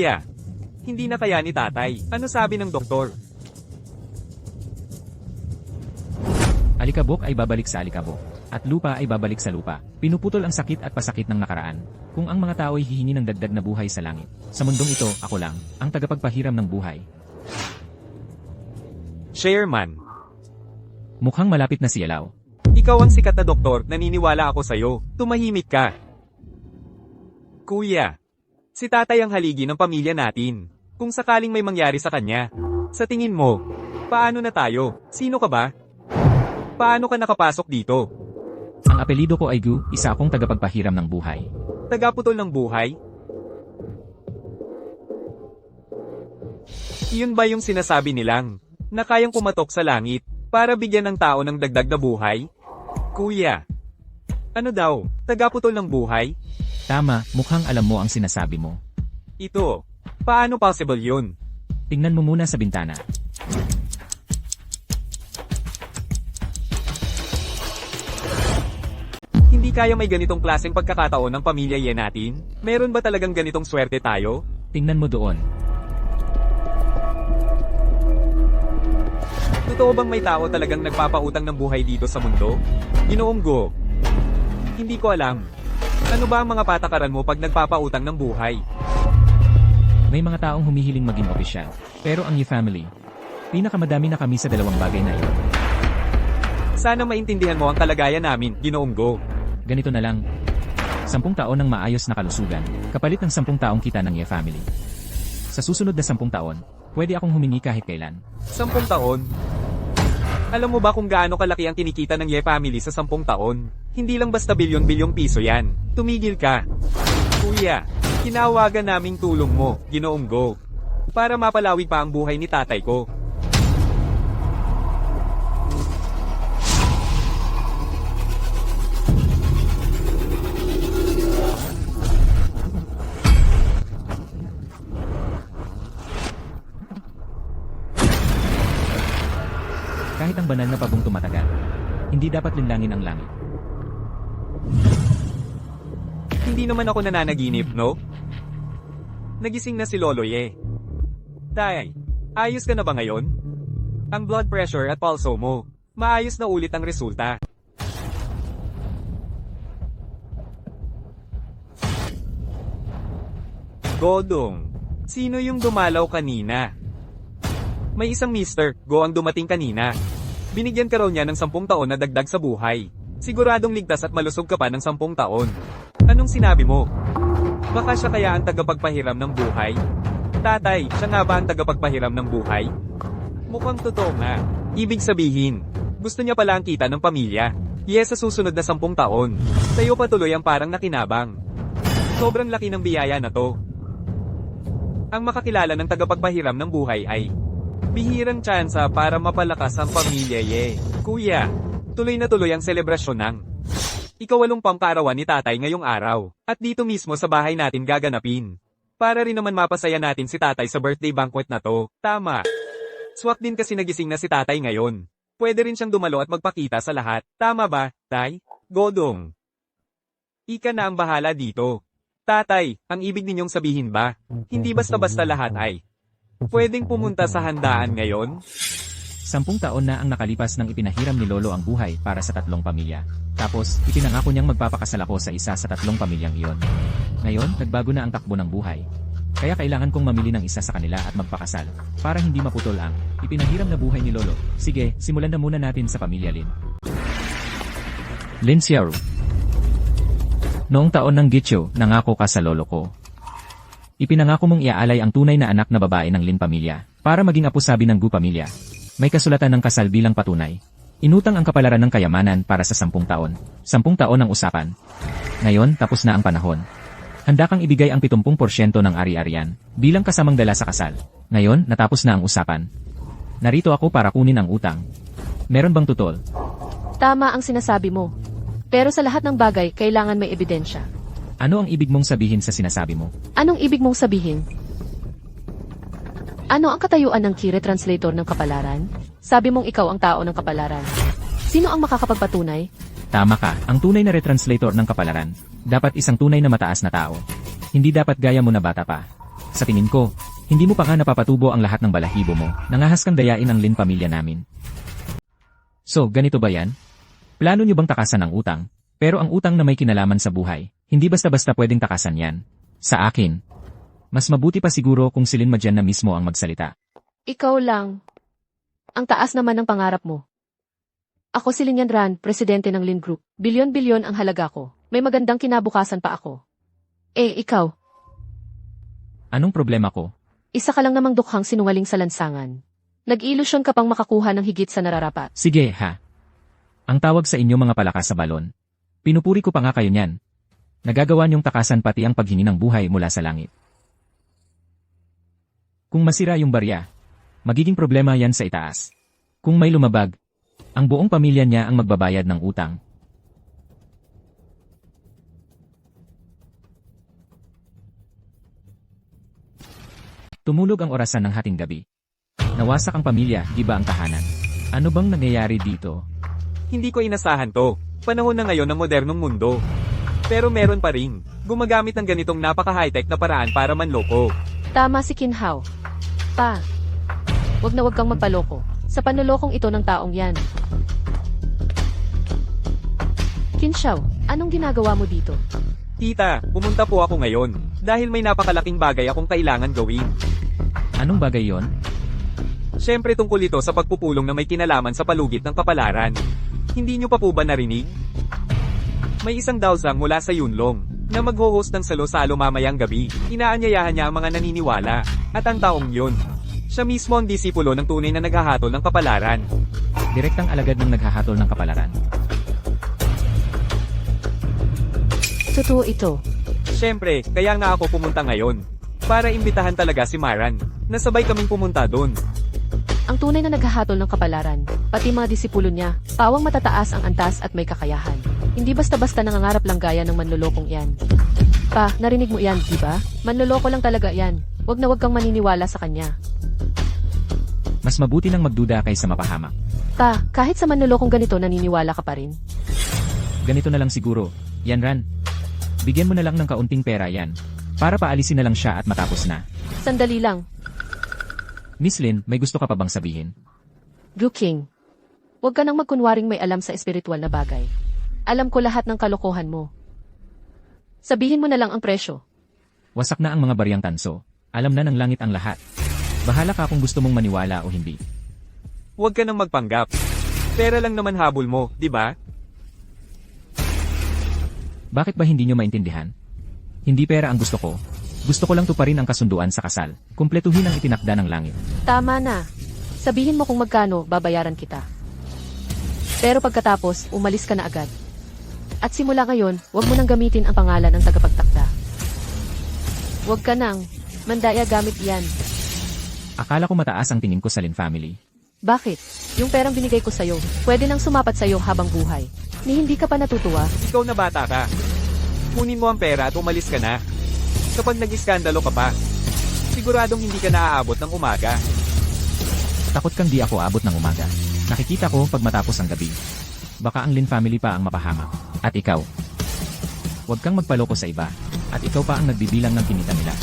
Kuya, hindi na kaya ni tatay. Ano sabi ng doktor? Alikabok ay babalik sa alikabok. At lupa ay babalik sa lupa. Pinuputol ang sakit at pasakit ng nakaraan. Kung ang mga tao ay hihingi ng dagdag na buhay sa langit. Sa mundong ito, ako lang, ang tagapagpahiram ng buhay. Chairman, Mukhang malapit na si Yalaw. ikaw ang sikat na doktor, naniniwala ako sa'yo. Tumahimik ka. Kuya, si tatay ang haligi ng pamilya natin. Kung sakaling may mangyari sa kanya, sa tingin mo, paano na tayo? Sino ka ba? Paano ka nakapasok dito? Ang apelido ko ay Gu, isa akong tagapagpahiram ng buhay. Tagaputol ng buhay? Iyon ba yung sinasabi nilang, na kayang kumatok sa langit, para bigyan ng tao ng dagdag na buhay? Kuya, ano daw, tagaputol ng buhay? Tama, mukhang alam mo ang sinasabi mo. Ito, paano possible yun? Tingnan mo muna sa bintana. Hindi kaya may ganitong klaseng pagkakataon ng pamilya Ye natin? Meron ba talagang ganitong swerte tayo? Tingnan mo doon. Totoo bang may tao talagang nagpapautang ng buhay dito sa mundo? Ginoong Go, hindi ko alam. Ano ba ang mga patakaran mo pag nagpapautang ng buhay? May mga taong humihiling maging opisyal. Pero ang Ye family, pinakamadami na kami sa dalawang bagay na iyon. Sana maintindihan mo ang kalagayan namin, Ginoong Go. Ganito na lang. 10 taon ng maayos na kalusugan, kapalit ng 10 taong kita ng Ye family. Sa susunod na 10 taon, pwede akong humingi kahit kailan. 10 taon? Alam mo ba kung gaano kalaki ang kinikita ng Ye family sa 10 taon? Hindi lang basta bilyon-bilyong piso yan. Tumigil ka. Kuya, kinawagan naming tulong mo, Ginoong Go, para mapalawig pa ang buhay ni tatay ko. Kahit ang banal na pabong tumatagal, hindi dapat linlangin ang langit. Hindi naman ako nananaginip, no? Nagising na si Lolo Ye. Tay, ayos ka na ba ngayon? Ang blood pressure at pulso mo, maayos na ulit ang resulta. Godong, sino yung dumalaw kanina? May isang Mr. Go ang dumating kanina. Binigyan ka raw niya ng 10 taon na dagdag sa buhay. Siguradong ligtas at malusog ka pa ng 10 taon. Anong sinabi mo? Baka siya kaya ang tagapagpahiram ng buhay? Tatay, siya nga ba ang tagapagpahiram ng buhay? Mukhang totoo nga. Ibig sabihin, gusto niya pala ang kita ng pamilya. Yes, sa susunod na 10 taon. Sa'yo patuloy ang parang nakinabang. Sobrang laki ng biyaya na to. Ang makakilala ng tagapagpahiram ng buhay ay bihirang tsansa para mapalakas ang pamilya Ye. Kuya, tuloy na tuloy ang selebrasyon ng ika-8 kaarawan ni tatay ngayong araw. At dito mismo sa bahay natin gaganapin. Para rin naman mapasaya natin si tatay sa birthday banquet na to. Tama. Swak din kasi nagising na si tatay ngayon. Pwede rin siyang dumalo at magpakita sa lahat. Tama ba, tay? Godong, ika na ang bahala dito. Tatay, ang ibig ninyong sabihin ba, hindi basta-basta lahat ay pwedeng pumunta sa handaan ngayon? 10 taon na ang nakalipas nang ipinahiram ni Lolo ang buhay para sa 3 pamilya. Tapos, ipinangako niyang magpapakasal ako sa isa sa 3 pamilyang iyon. Ngayon, nagbago na ang takbo ng buhay. Kaya kailangan kong mamili ng isa sa kanila at magpakasal, para hindi maputol ang ipinahiram na buhay ni Lolo. Sige, simulan na muna natin sa pamilya Lin. Lin Xiaoru. Noong taon ng Gitcho, nangako ka sa lolo ko. Ipinangako mong iaalay ang tunay na anak na babae ng Lin pamilya, para maging apo sabi ng Gu pamilya. May kasulatan ng kasal bilang patunay. Inutang ang kapalaran ng kayamanan para sa 10 taon. 10 taon ang usapan. Ngayon, tapos na ang panahon. Handa kang ibigay ang 70% ng ari-arian, bilang kasamang dala sa kasal. Ngayon, natapos na ang usapan. Narito ako para kunin ang utang. Meron bang tutol? Tama ang sinasabi mo. Pero sa lahat ng bagay, kailangan may ebidensya. Ano ang ibig mong sabihin sa sinasabi mo? Anong ibig mong sabihin? Ano ang katayuan ng key translator ng kapalaran? Sabi mong ikaw ang tao ng kapalaran. Sino ang makakapagpatunay? Tama ka, ang tunay na retranslator ng kapalaran. Dapat isang tunay na mataas na tao. Hindi dapat gaya mo na bata pa. Sa tingin ko, hindi mo pa nga napapatubo ang lahat ng balahibo mo, nangahas kang dayain ang Lin pamilya namin. So, ganito ba yan? Plano nyo bang takasan ang utang? Pero ang utang na may kinalaman sa buhay, hindi basta-basta pwedeng takasan yan. Sa akin, mas mabuti pa siguro kung si Lin Madian na mismo ang magsalita. Ikaw lang. Ang taas naman ng pangarap mo. Ako si Lin Yanran, presidente ng Lin Group. Bilyon-bilyon ang halaga ko. May magandang kinabukasan pa ako. Ikaw. Anong problema ko? Isa ka lang namang dukhang sinungaling sa lansangan. Nag-ilusyon ka pang makakuha ng higit sa nararapat. Sige ha. Ang tawag sa inyo mga palakas sa balon. Pinupuri ko pa nga kayo niyan. Nagagawa niyong takasan pati ang paghingi ng buhay mula sa langit. Kung masira yung barya, magiging problema yan sa itaas. Kung may lumabag, ang buong pamilya niya ang magbabayad ng utang. Tumulog ang orasan ng hating gabi. Nawasak ang pamilya, iba ang tahanan. Ano bang nangyayari dito? Hindi ko inasahan to. Panahon na ngayon ng modernong mundo. Pero meron pa rin. Gumagamit ng ganitong napaka-high-tech na paraan para manloko. Tama si Kinhao. Pa. Wag kang magpaloko. Sa panlolokong ito ng taong yan. Kinshao, anong ginagawa mo dito? Tita, pumunta po ako ngayon. Dahil may napakalaking bagay akong kailangan gawin. Anong bagay yon? Siyempre tungkol ito sa pagpupulong na may kinalaman sa palugit ng kapalaran. Hindi nyo pa po ba narinig? May isang dawsang mula sa Yunlong na mag-host ng salo-salo mamayang gabi. Inaanyayahan niya ang mga naniniwala. At ang taong yun, siya mismo ang disipulo ng tunay na naghahatol ng kapalaran. Direktang alagad ng naghahatol ng kapalaran. Totoo ito. Siyempre, kaya nga ako pumunta ngayon. Para imbitahan talaga si Maran. Nasabay kaming pumunta doon. Ang tunay na naghahatol ng kapalaran, pati mga disipulo niya, pawang matataas ang antas at may kakayahan. Hindi basta-basta nangangarap lang gaya ng manlolokong yan. Pa, narinig mo yan, di ba? Manloloko lang talaga yan. Wag na wag kang maniniwala sa kanya. Mas mabuti nang magduda kaysa mapahamak. Pa, kahit sa manlolokong ganito naniniwala ka pa rin. Ganito na lang siguro. Yan Ran. Bigyan mo na lang ng kaunting pera yan. Para paalisin na lang siya at matapos na. Sandali lang. Miss Lin, may gusto ka pa bang sabihin? Gu King. Huwag ka nang magkunwaring may alam sa espiritual na bagay. Alam ko lahat ng kalokohan mo. Sabihin mo na lang ang presyo. Wasak na ang mga baryang tanso. Alam na ng langit ang lahat. Bahala ka kung gusto mong maniwala o hindi. Huwag ka nang magpanggap. Pera lang naman habol mo, di ba? Bakit ba hindi nyo maintindihan? Hindi pera ang gusto ko. Gusto ko lang tuparin ang kasunduan sa kasal. Kumpletuhin ang itinakda ng langit. Tama na. Sabihin mo kung magkano, babayaran kita. Pero pagkatapos, umalis ka na agad. At simula ngayon, huwag mo nang gamitin ang pangalan ng tagapagtakda. Huwag ka nang. Mandaya gamit yan. Akala ko mataas ang tingin ko sa Lin family. Bakit? Yung perang binigay ko sa'yo, pwede nang sumapat sa'yo habang buhay. Ni hindi ka pa natutuwa? Ikaw na bata ka. Kunin mo ang pera at umalis ka na. Kapag nag-iskandalo ka pa, siguradong hindi ka naaabot ng umaga. Takot kang di ako abot ng umaga. Nakikita ko pag matapos ang gabi. Baka ang Lin family pa ang mapahamak. At ikaw. Huwag kang magpaloko sa iba. At ikaw pa ang nagbibilang ng kinita nila.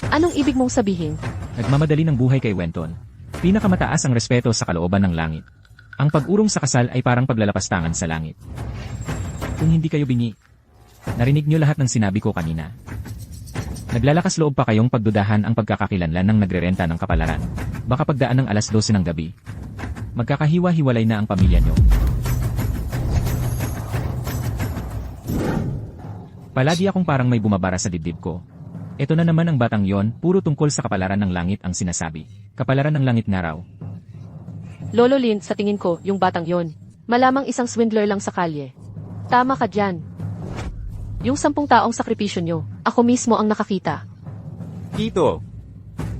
Anong ibig mong sabihin? Nagmamadali ng buhay kay Wenton. Pinakamataas ang respeto sa kalooban ng langit. Ang pag-urong sa kasal ay parang paglalapastangan sa langit. Kung hindi kayo bingi, narinig nyo lahat ng sinabi ko kanina. Naglalakas loob pa kayong pagdudahan ang pagkakakilanlan ng nagrerenta ng kapalaran. Baka pagdaan ng alas 12 ng gabi, magkakahiwa-hiwalay na ang pamilya nyo. Palagi akong parang may bumabara sa dibdib ko. Ito na naman ang batang yon, puro tungkol sa kapalaran ng langit ang sinasabi. Kapalaran ng langit nga raw. Lolo Lin, sa tingin ko, yung batang yon, malamang isang swindler lang sa kalye. Tama ka dyan. Yung 10 taong sakripisyo nyo, ako mismo ang nakakita. Tito,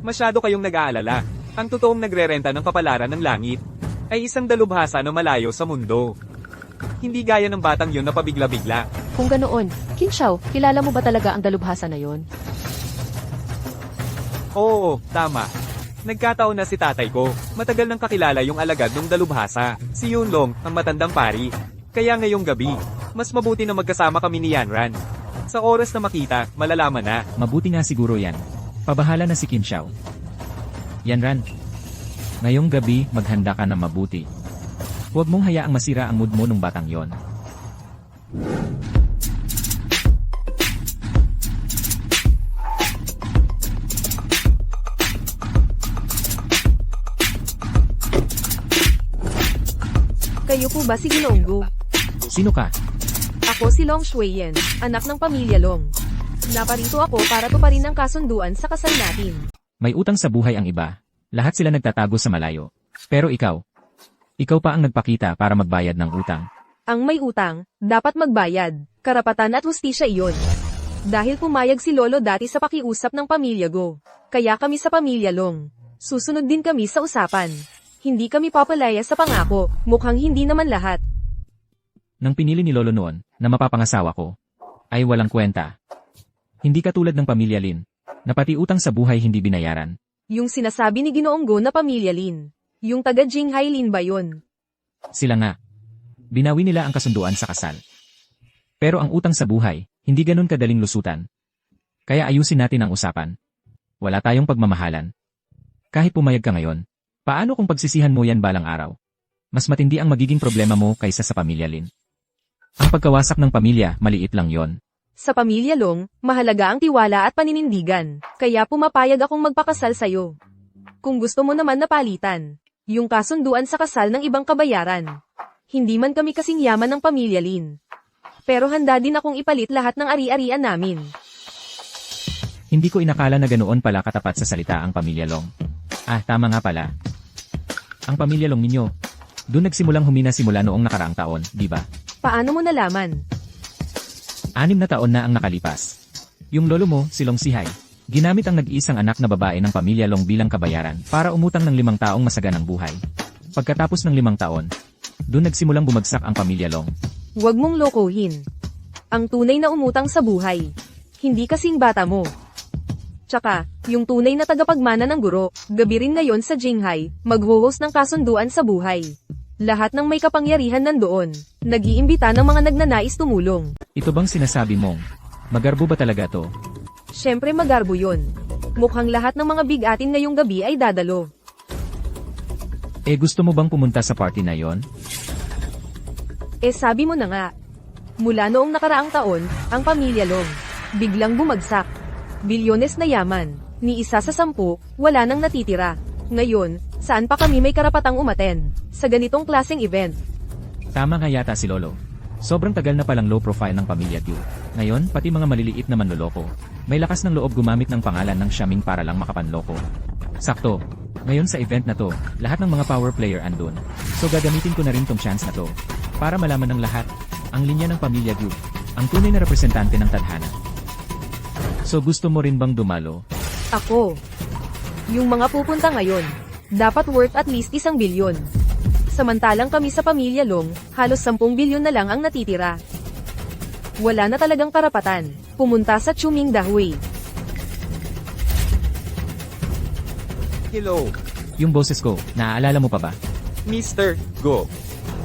masyado kayong nag-aalala. Ang totoong nagrerenta ng kapalaran ng langit ay isang dalubhasa na malayo sa mundo. Hindi gaya ng batang yon na pabigla-bigla. Kung ganoon, Kinshao, kilala mo ba talaga ang dalubhasa na yon? Oo, tama. Nagkataon na si tatay ko. Matagal nang kakilala yung alagad ng dalubhasa, si Yunlong, ang matandang pari. Kaya ngayong gabi, mas mabuti na magkasama kami ni Yanran. Sa oras na makita, malalaman na. Mabuti nga siguro yan. Pabahala na si Kim Xiao. Yan Ran. Ngayong gabi, maghanda ka na mabuti. Huwag mong hayaang masira ang mood mo nung batang yon. Kayo po ba si Ginoong Gu? Sino ka? Ako si Long Shuiyan, anak ng pamilya Long. Naparito ako para tuparin ang kasunduan sa kasal natin. May utang sa buhay ang iba. Lahat sila nagtatago sa malayo. Pero ikaw pa ang nagpakita para magbayad ng utang. Ang may utang, dapat magbayad. Karapatan at hustisya iyon. Dahil pumayag si Lolo dati sa pakiusap ng pamilya Go. Kaya kami sa pamilya Long. Susunod din kami sa usapan. Hindi kami papalaya sa pangako, mukhang hindi naman lahat. Nang pinili ni Lolo noon, na mapapangasawa ko, ay walang kwenta. Hindi katulad ng pamilya Lin, na pati utang sa buhay hindi binayaran. Yung sinasabi ni Ginoong Go na pamilya Lin. Yung taga Jinghai Lin ba yun? Sila nga. Binawi nila ang kasunduan sa kasal. Pero ang utang sa buhay, hindi ganun kadaling lusutan. Kaya ayusin natin ang usapan. Wala tayong pagmamahalan. Kahit pumayag ka ngayon, paano kung pagsisihan mo yan balang araw? Mas matindi ang magiging problema mo kaysa sa pamilya Lin. Ang pagkawasak ng pamilya, maliit lang yon. Sa pamilya Long, mahalaga ang tiwala at paninindigan. Kaya pumapayag akong magpakasal sa'yo. Kung gusto mo naman na palitan, yung kasunduan sa kasal ng ibang kabayaran. Hindi man kami kasing yaman ng pamilya Lin. Pero handa din akong ipalit lahat ng ari-arian namin. Hindi ko inakala na ganoon pala katapat sa salita ang pamilya Long. Ah, tama nga pala. Ang pamilya Long ninyo, doon nagsimulang humina simula noong nakaraang taon, di ba? Paano mo nalaman? 6 na taon na ang nakalipas. Yung lolo mo, si Long Sihai, ginamit ang nag-iisang anak na babae ng pamilya Long bilang kabayaran para umutang ng 5 taong masaganang buhay. Pagkatapos ng 5 taon, doon nagsimulang bumagsak ang pamilya Long. Huwag mong lokohin. Ang tunay na umutang sa buhay. Hindi kasing bata mo. Tsaka, yung tunay na tagapagmana ng guro, gabi rin ngayon sa Jinghai, mag-host ng kasunduan sa buhay. Lahat ng may kapangyarihan nandoon, nag-iimbita ng mga nagnanais tumulong. Ito bang sinasabi mong, magarbo ba talaga to? Syempre magarbo yun. Mukhang lahat ng mga bigatin ngayong gabi ay dadalo. Gusto mo bang pumunta sa party na yon? Sabi mo na nga. Mula noong nakaraang taon, ang pamilya Long, biglang bumagsak. Bilyones na yaman, ni isa sa 10, wala nang natitira. Ngayon, saan pa kami may karapatang umaten sa ganitong klaseng event? Tama nga yata si Lolo. Sobrang tagal na palang low profile ng pamilya Tiu. Ngayon, pati mga maliliit na manloloko, may lakas ng loob gumamit ng pangalan ng Xiaming para lang makapanloko. Sakto. Ngayon sa event na to, lahat ng mga power player andun. So gagamitin ko na rin tong chance na to, para malaman ng lahat, ang linya ng pamilya Tiu, ang tunay na representante ng tadhana. So gusto mo rin bang dumalo? Ako. Yung mga pupunta ngayon, dapat worth at least 1 bilyon. Samantalang kami sa pamilya Long, halos 10 bilyon na lang ang natitira. Wala na talagang karapatan, pumunta sa Chuming Dahui. Hello, Yung boses ko, naaalala mo pa ba? Mr. Go.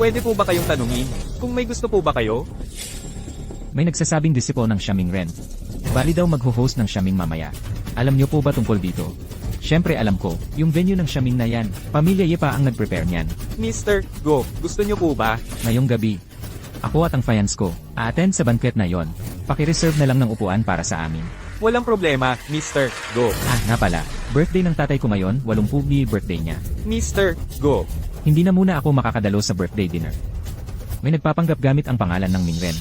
Pwede po ba kayong tanungin kung may gusto po ba kayo? May nagsasabing disipo ng Xiaming Ren. Bali daw magho-host ng Xiaming mamaya. Alam niyo po ba tungkol dito? Syempre alam ko, yung venue ng Xiaming na yan, pamilya Ye pa ang nag-prepare niyan. Mr. Go, gusto niyo po ba? Ngayong gabi, ako at ang fans ko, a-attend sa banquet na yon. Paki-reserve na lang ng upuan para sa amin. Walang problema, Mr. Go. Ah, nga pala, birthday ng tatay ko ngayon, 80 birthday niya. Mr. Go. Hindi na muna ako makakadalo sa birthday dinner. May nagpapanggap gamit ang pangalan ng Mingren.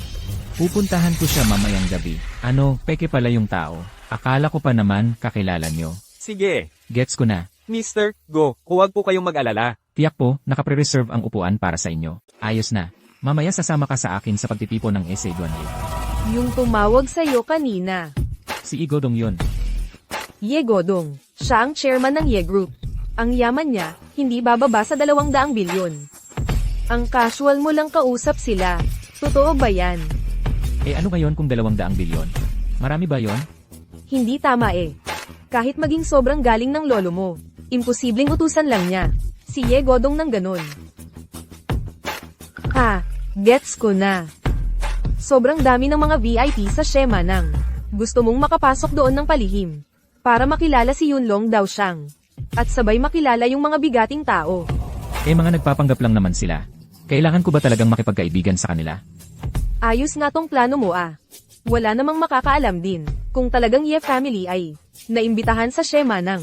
Pupuntahan ko siya mamayang gabi. Ano, peke pala yung tao. Akala ko pa naman, kakilala nyo. Sige, Gets ko na. Mr. Go, huwag po kayong mag-alala. Tiyak po, nakapre-reserve ang upuan para sa inyo. Ayos na. Mamaya sasama ka sa akin sa pagtitipon ng essay Duanli. Yung tumawag sa'yo kanina. Si Igodong yun. Ye Godong. Siya ang chairman ng Ye Group. Ang yaman niya, hindi bababa sa 200 bilyon. Ang casual mo lang kausap sila. Totoo ba yan? Ano ngayon kung 200 bilyon? Marami ba yon? Hindi tama Kahit maging sobrang galing ng lolo mo, imposibleng utusan lang niya. Si Ye Godong ng ganon. Gets ko na. Sobrang dami ng mga VIP sa Shema nang gusto mong makapasok doon ng palihim. Para makilala si Yunlong daw siyang. At sabay makilala yung mga bigating tao. Mga nagpapanggap lang naman sila. Kailangan ko ba talagang makipagkaibigan sa kanila? Ayos nga tong plano mo ah. Wala namang makakaalam din kung talagang Ye family ay naimbitahan sa Shema ng.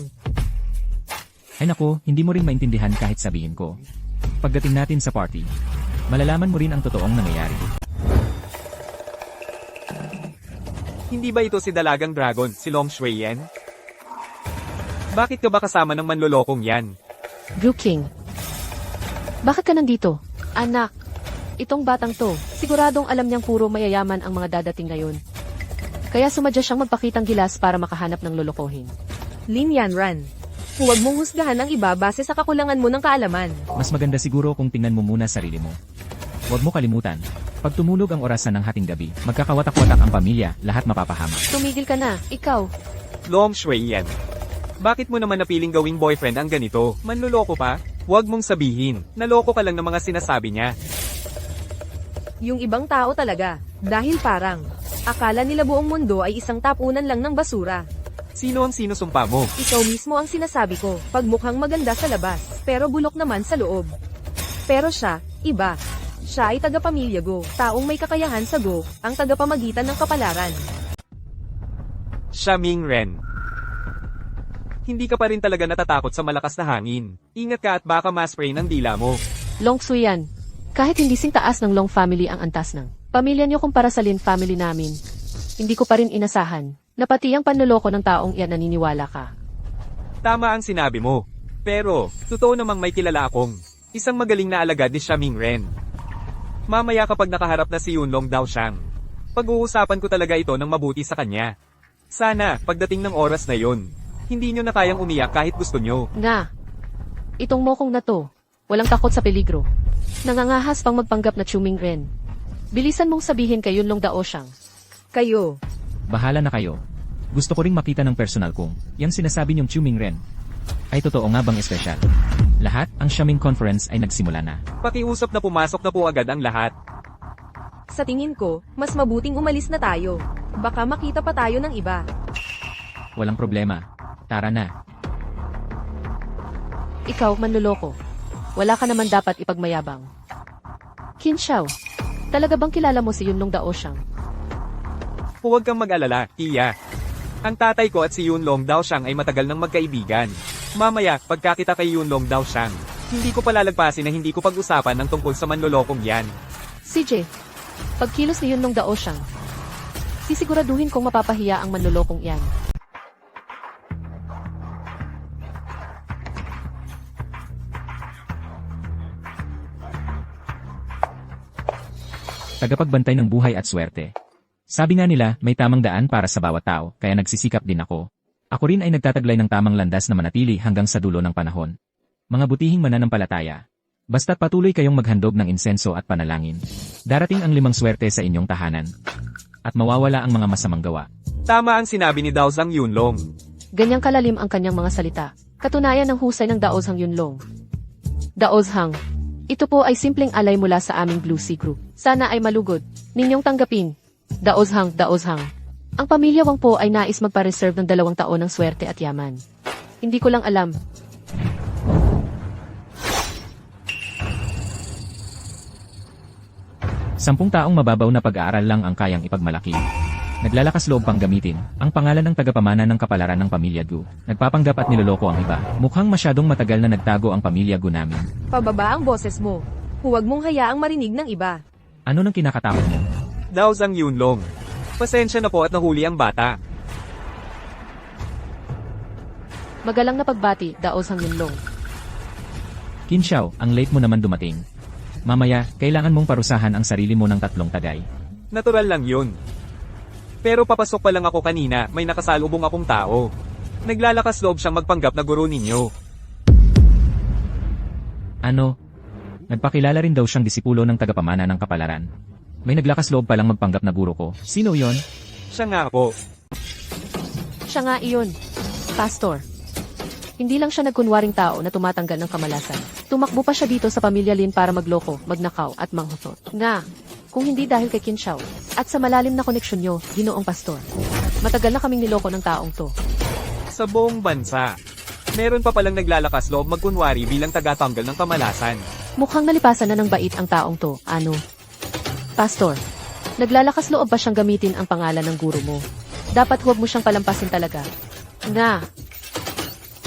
Ay nako, hindi mo rin maintindihan kahit sabihin ko. Pagdating natin sa party, malalaman mo rin ang totoong nangyayari. Hindi ba ito si Dalagang Dragon, si Long Shuiyan? Bakit ka ba kasama ng manlolokong yan? Gu King. Bakit ka nandito? Anak, itong batang to, siguradong alam niyang puro mayayaman ang mga dadating ngayon. Kaya sumadya siyang magpakitang gilas para makahanap ng lolokohin. Lin Yanran. Huwag mong husgahan ang iba base sa kakulangan mo ng kaalaman. Mas maganda siguro kung tingnan mo muna sarili mo. Huwag mo kalimutan, pag tumulog ang orasan ng hating gabi, magkakawatak-watak ang pamilya, lahat mapapahamak. Tumigil ka na, ikaw. Long Shuiyan. Bakit mo naman napiling gawing boyfriend ang ganito? Manloloko pa? Huwag mong sabihin, naloko ka lang ng mga sinasabi niya. Yung ibang tao talaga, dahil parang, akala nila buong mundo ay isang tapunan lang ng basura. Sino ang sinusumpa mo? Ikaw mismo ang sinasabi ko, pag mukhang maganda sa labas, pero bulok naman sa loob. Pero siya, iba. Siya ay taga-pamilya Go, taong may kakayahan sa Go, ang tagapamagitan ng kapalaran. Siya Ming Ren. Hindi ka pa rin talaga natatakot sa malakas na hangin. Ingat ka at baka ma-spray ng dila mo. Long Suyan. Kahit hindi sing taas ng Long family ang antas ng pamilya niyo kumpara sa Lin family namin, hindi ko pa rin inasahan na pati ang panloloko ng taong iyan naniniwala ka. Tama ang sinabi mo. Pero, totoo namang may kilala akong isang magaling na alagad ni Xia Ming Ren. Mamaya kapag nakaharap na si Yunlong daw siyang, pag-uusapan ko talaga ito ng mabuti sa kanya. Sana, pagdating ng oras na yon, hindi nyo na kayang umiyak kahit gusto nyo. Nga. Itong mokong na to, walang takot sa peligro. Nangangahas pang magpanggap na Chuming Ren. Bilisan mong sabihin kay Yunlong Dao siyang. Kayo, Bahala na kayo. Gusto ko ring makita ng personal kung yung sinasabi niyong Chuming Ren ay totoo nga bang espesyal. Lahat, ang Xiaming Conference ay nagsimula na. Pakiusap na pumasok na po agad ang lahat. sa tingin ko, mas mabuting umalis na tayo. Baka makita pa tayo ng iba. Walang problema. Tara na. Ikaw, manloloko. Wala ka naman dapat ipagmayabang. Qin Xiao, talaga bang kilala mo si Yunlong Dao siyang? Huwag kang mag-alala, Tia. Ang tatay ko at si Yunlong Dao Siyang ay matagal nang magkaibigan. Mamaya, pagkakita kay Yunlong Dao Siyang, hindi ko palalagpasin na hindi ko pag-usapan ng tungkol sa manlolokong yan. CJ, pagkilos ni Yunlong Dao siyang, sisiguraduhin kong mapapahiya ang manlolokong yan. Tagapagbantay ng buhay at swerte. Sabi nga nila, may tamang daan para sa bawat tao, kaya nagsisikap din ako. Ako rin ay nagtataglay ng tamang landas na manatili hanggang sa dulo ng panahon. Mga butihing mananampalataya. Basta't patuloy kayong maghandog ng insenso at panalangin. Darating ang 5 swerte sa inyong tahanan. At mawawala ang mga masamang gawa. Tama ang sinabi ni Dao Zhang Yunlong. Ganyang kalalim ang kanyang mga salita. Katunayan ng husay ng Daozhang Yunlong. Daozhang, ito po ay simpleng alay mula sa aming Blue Sea Group. Sana ay malugod. Ninyong tanggapin. Daozhang, Daozhang. Ang pamilya Wang po ay nais magpa-reserve ng 2 taon ng swerte at yaman. Hindi ko lang alam. Sampung taong mababaw na pag-aaral lang ang kayang ipagmalaki. Naglalakas loob pang gamitin ang pangalan ng tagapamana ng kapalaran ng pamilya Gu. Nagpapanggap at niloloko ang iba. Mukhang masyadong matagal na nagtago ang pamilya Gu namin. Pababa ang boses mo. Huwag mong hayaang marinig ng iba. Ano nang kinakatakot mo? Dao Zhang Yunlong. Pasensya na po at nahuli ang bata. Magalang na pagbati, Daozhang Yunlong. Qin Xiao, ang late mo naman dumating. Mamaya, kailangan mong parusahan ang sarili mo ng 3 tagay. Natural lang yun. Pero papasok pa lang ako kanina, may nakasalubong akong tao. Naglalakas loob siyang magpanggap na guro ninyo. Ano? Nagpakilala rin daw siyang disipulo ng tagapamana ng kapalaran. May naglakas loob palang magpanggap na guro ko. Sino yon? Siya nga po. Siya nga iyon. Pastor. Hindi lang siya nagkunwaring tao na tumatanggal ng kamalasan. Tumakbo pa siya dito sa pamilya Lin para magloko, magnakaw at manghutot. Nga, kung hindi dahil kay Qin Xiao, at sa malalim na koneksyon nyo, Ginoong Pastor. Matagal na kaming niloko ng taong to. Sa buong bansa. Meron pa palang naglalakas loob magkunwari bilang tagatanggal ng kamalasan. Mukhang nalipasan na ng bait ang taong to, ano? Pastor, naglalakas loob ba siyang gamitin ang pangalan ng guro mo? Dapat huwag mo siyang palampasin talaga. Nga,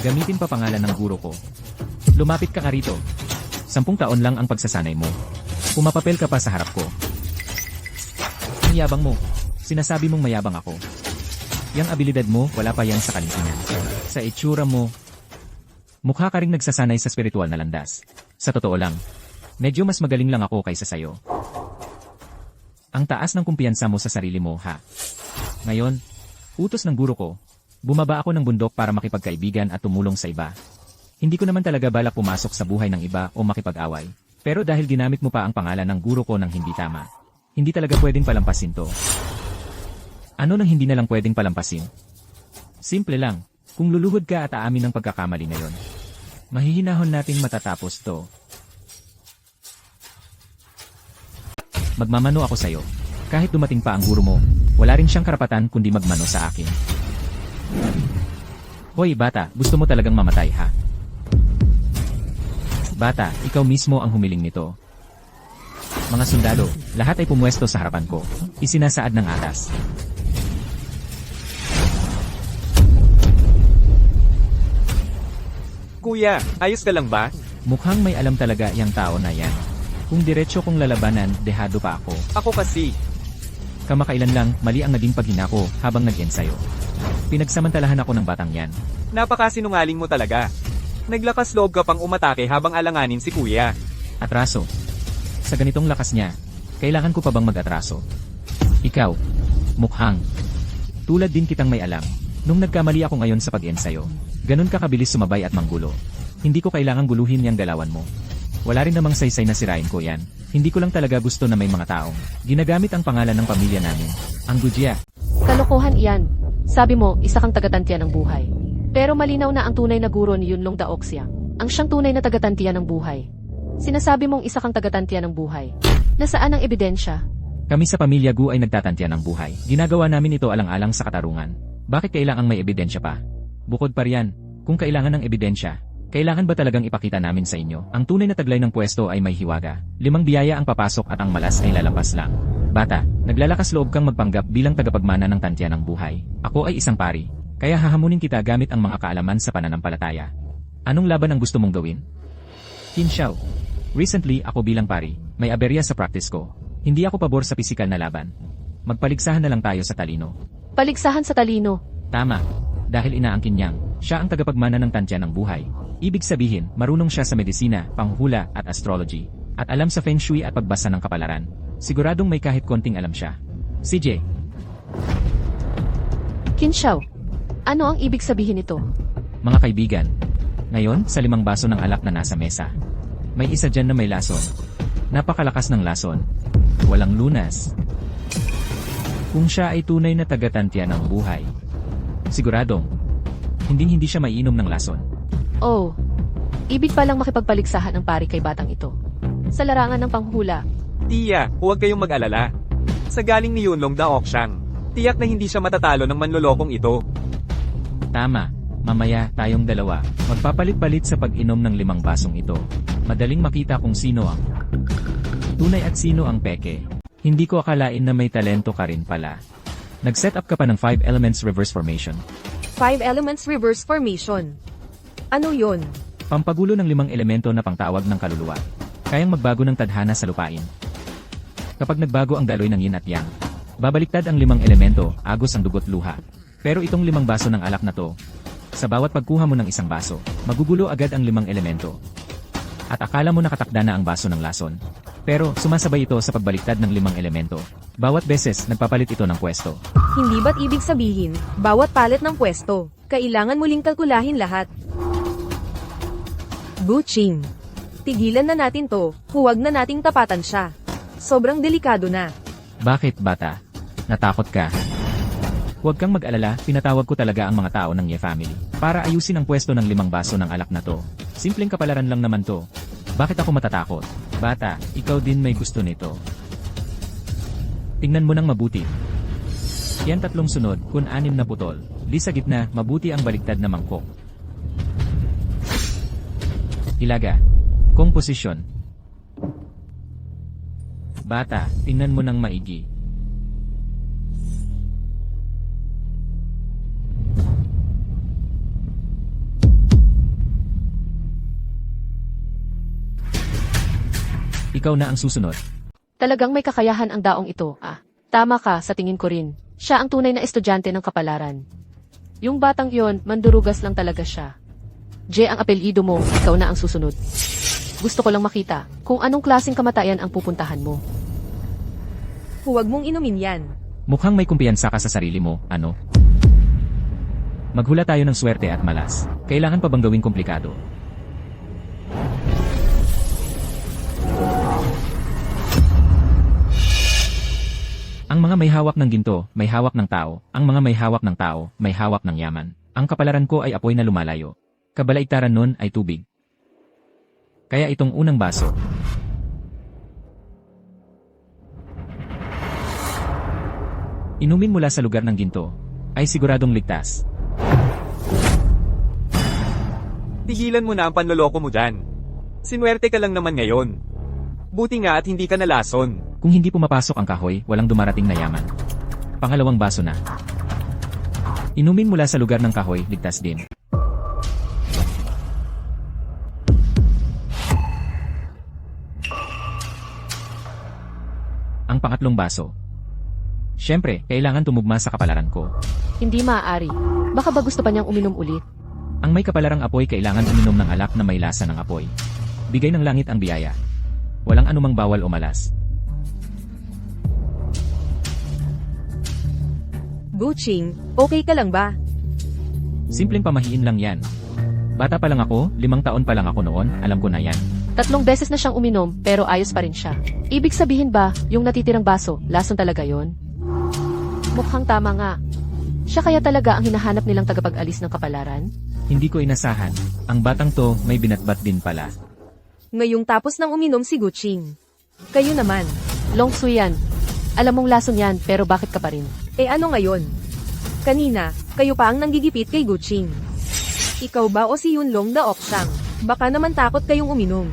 Gamitin pa pangalan ng guro ko. Lumapit ka nga rito. 10 taon lang ang pagsasanay mo. Pumapapel ka pa sa harap ko. Ang yabang mo. Sinasabi mong mayabang ako. Yang abilidad mo, wala pa yan sa kalintingan. Sa itsura mo, mukha ka ring nagsasanay sa spiritual na landas. Sa totoo lang, medyo mas magaling lang ako kaysa sayo. Ang taas ng kumpiyansa mo sa sarili mo, ha? Ngayon, utos ng guro ko, bumaba ako ng bundok para makipagkaibigan at tumulong sa iba. Hindi ko naman talaga balak pumasok sa buhay ng iba o makipag-away. Pero dahil ginamit mo pa ang pangalan ng guro ko ng hindi tama, hindi talaga pwedeng palampasin to. Ano nang hindi na lang pwedeng palampasin? Simple lang, kung luluhod ka at aamin ng pagkakamali na yon, mahihinahon nating matatapos to. Magmamano ako sa'yo. Kahit dumating pa ang guro mo, wala rin siyang karapatan kundi magmano sa akin. Hoy bata, gusto mo talagang mamatay ha? Bata, ikaw mismo ang humiling nito. Mga sundalo, lahat ay pumwesto sa harapan ko. Isinasaad ng atas. Kuya, ayos ka lang ba? Mukhang may alam talaga yang tao na yan. Kung diretso kong lalabanan, dehado pa ako. Ako kasi. Kamakailan lang, mali ang naging paghina ko habang nag-ensayo. Pinagsamantalahan ako ng batang yan. Napakasinungaling mo talaga. Naglakas loob ka pang umatake habang alanganin si kuya. Atraso. Sa ganitong lakas niya, kailangan ko pa bang mag-atraso? Ikaw, mukhang. Tulad din kitang may alam. Nung nagkamali ako ngayon sa pag-ensayo, ganun ka kabilis sumabay at manggulo. Hindi ko kailangang guluhin yang galawan mo. Wala rin namang saysay na sirain ko yan. Hindi ko lang talaga gusto na may mga taong ginagamit ang pangalan ng pamilya namin. Ang gudya. kalokohan iyan. Sabi mo, isa kang tagatantiya ng buhay. Pero malinaw na ang tunay na guro ni Yunlong Daoxiang. Ang siyang tunay na tagatantiya ng buhay. Sinasabi mong isa kang tagatantiya ng buhay. Nasaan ang ebidensya? Kami sa pamilya Gu ay nagtatantiya ng buhay. Ginagawa namin ito alang-alang sa katarungan. Bakit kailangang may ebidensya pa? Bukod pa riyan, kung kailangan ng ebidensya, kailangan ba talagang ipakita namin sa inyo? Ang tunay na taglay ng pwesto ay may hiwaga. 5 biyaya ang papasok at ang malas ay lalampas lang. Bata, naglalakas loob kang magpanggap bilang tagapagmana ng tantiya ng buhay. Ako ay isang pari, kaya hahamunin kita gamit ang mga kaalaman sa pananampalataya. Anong laban ang gusto mong gawin? Qin Xiao. Recently, ako bilang pari, may aberya sa practice ko. Hindi ako pabor sa pisikal na laban. Magpaligsahan na lang tayo sa talino. Paligsahan sa talino. Tama. Dahil inaangkin niyang, siya ang tagapagmana ng tantya ng buhay. Ibig sabihin, marunong siya sa medisina, panghuhula, at astrology. At alam sa feng shui at pagbasa ng kapalaran. Siguradong may kahit konting alam siya. CJ. Qin Xiao, ano ang ibig sabihin nito? Mga kaibigan, ngayon, sa 5 baso ng alak na nasa mesa, may isa dyan na may lason. Napakalakas ng lason. Walang lunas. Kung siya ay tunay na tagatantya ng buhay, siguradong, hindi siya maiinom ng lason. Oh, ibig palang makipagpaligsahan ang pari kay batang ito. Sa larangan ng panghula. Tiya, huwag kayong mag-alala. Sa galing ni Yunlong Daoxiang, tiyak na hindi siya matatalo ng manlolokong ito. Tama, mamaya tayong dalawa, magpapalit-palit sa pag-inom ng 5 basong ito. Madaling makita kung sino ang tunay at sino ang peke. Hindi ko akalain na may talento ka rin pala. Nag-set up ka pa ng 5 elements reverse formation. 5 elements reverse formation. Ano yun? Pampagulo ng 5 elemento na pangtawag ng kaluluwa. Kayang magbago ng tadhana sa lupain. Kapag nagbago ang daloy ng yin at yang, babaliktad ang 5 elemento, agos ang dugot luha. Pero itong 5 baso ng alak na to, sa bawat pagkuha mo ng isang baso, magugulo agad ang 5 elemento. At akala mo nakatakda na ang baso ng lason. Pero sumasabay ito sa pagbaliktad ng 5 elemento. Bawat beses nagpapalit ito ng pwesto. Hindi ba't ibig sabihin, bawat palit ng pwesto, kailangan muling kalkulahin lahat? Guching. Tigilan na natin to, huwag na nating tapatan siya. Sobrang delikado na. Bakit bata? Natakot ka? Huwag kang mag-alala, pinatawag ko talaga ang mga tao ng Ye family para ayusin ang pwesto ng 5 baso ng alak na to. Simpleng kapalaran lang naman to. Bakit ako matatakot? Bata, ikaw din may gusto nito. Tingnan mo nang mabuti. Yan 3 sunod, kun 6 na putol, 5 Di sa gitna, mabuti ang baliktad na mangkok. Hilaga. Komposisyon. Bata, tingnan mo ng maigi. Ikaw na ang susunod. Talagang may kakayahan ang daong ito, Tama ka, sa tingin ko rin. Siya ang tunay na estudyante ng kapalaran. Yung batang yon, mandurugas lang talaga siya. J ang apelyido mo, ikaw na ang susunod. Gusto ko lang makita kung anong klaseng kamatayan ang pupuntahan mo. Huwag mong inumin yan. Mukhang may kumpiyansa ka sa sarili mo, ano? Maghula tayo ng swerte at malas. Kailangan pa bang gawing komplikado? Ang mga may hawak ng ginto, may hawak ng tao. Ang mga may hawak ng tao, may hawak ng yaman. Ang kapalaran ko ay apoy na lumalayo. Kabalaiktaran nun ay tubig. Kaya itong unang baso. Inumin mula sa lugar ng ginto, ay siguradong ligtas. Tigilan mo na ang panloloko mo dyan. Sinwerte ka lang naman ngayon. Buti nga at hindi ka nalason. Kung hindi pumapasok ang kahoy, walang dumarating na yaman. Pangalawang baso na. Inumin mula sa lugar ng kahoy, ligtas din. Ang pangatlong baso. Siyempre, kailangan tumugma sa kapalaran ko. Hindi maaari. Baka ba gusto pa niyang uminom ulit? Ang may kapalarang apoy kailangan uminom ng alak na may lasa ng apoy. Bigay ng langit ang biyaya. Walang anumang bawal o malas. Guching, okay ka lang ba? Simpleng pamahiin lang yan. Bata pa lang ako, 5 taon pa lang ako noon, alam ko na yan. 3 beses na siyang uminom, pero ayos pa rin siya. Ibig sabihin ba, yung natitirang baso, lason talaga yon? Mukhang tama nga. Siya kaya talaga ang hinahanap nilang tagapag-alis ng kapalaran? Hindi ko inasahan. Ang batang to may binatbat din pala. Ngayong tapos nang uminom si Guching. Kayo naman. Long Sui yan. Alam mong lason yan, pero bakit ka pa rin? Ano ngayon? Kanina, kayo pa ang nanggigipit kay Guching. Ikaw ba o si Yunlong da Okshang? Baka naman takot kayong uminom.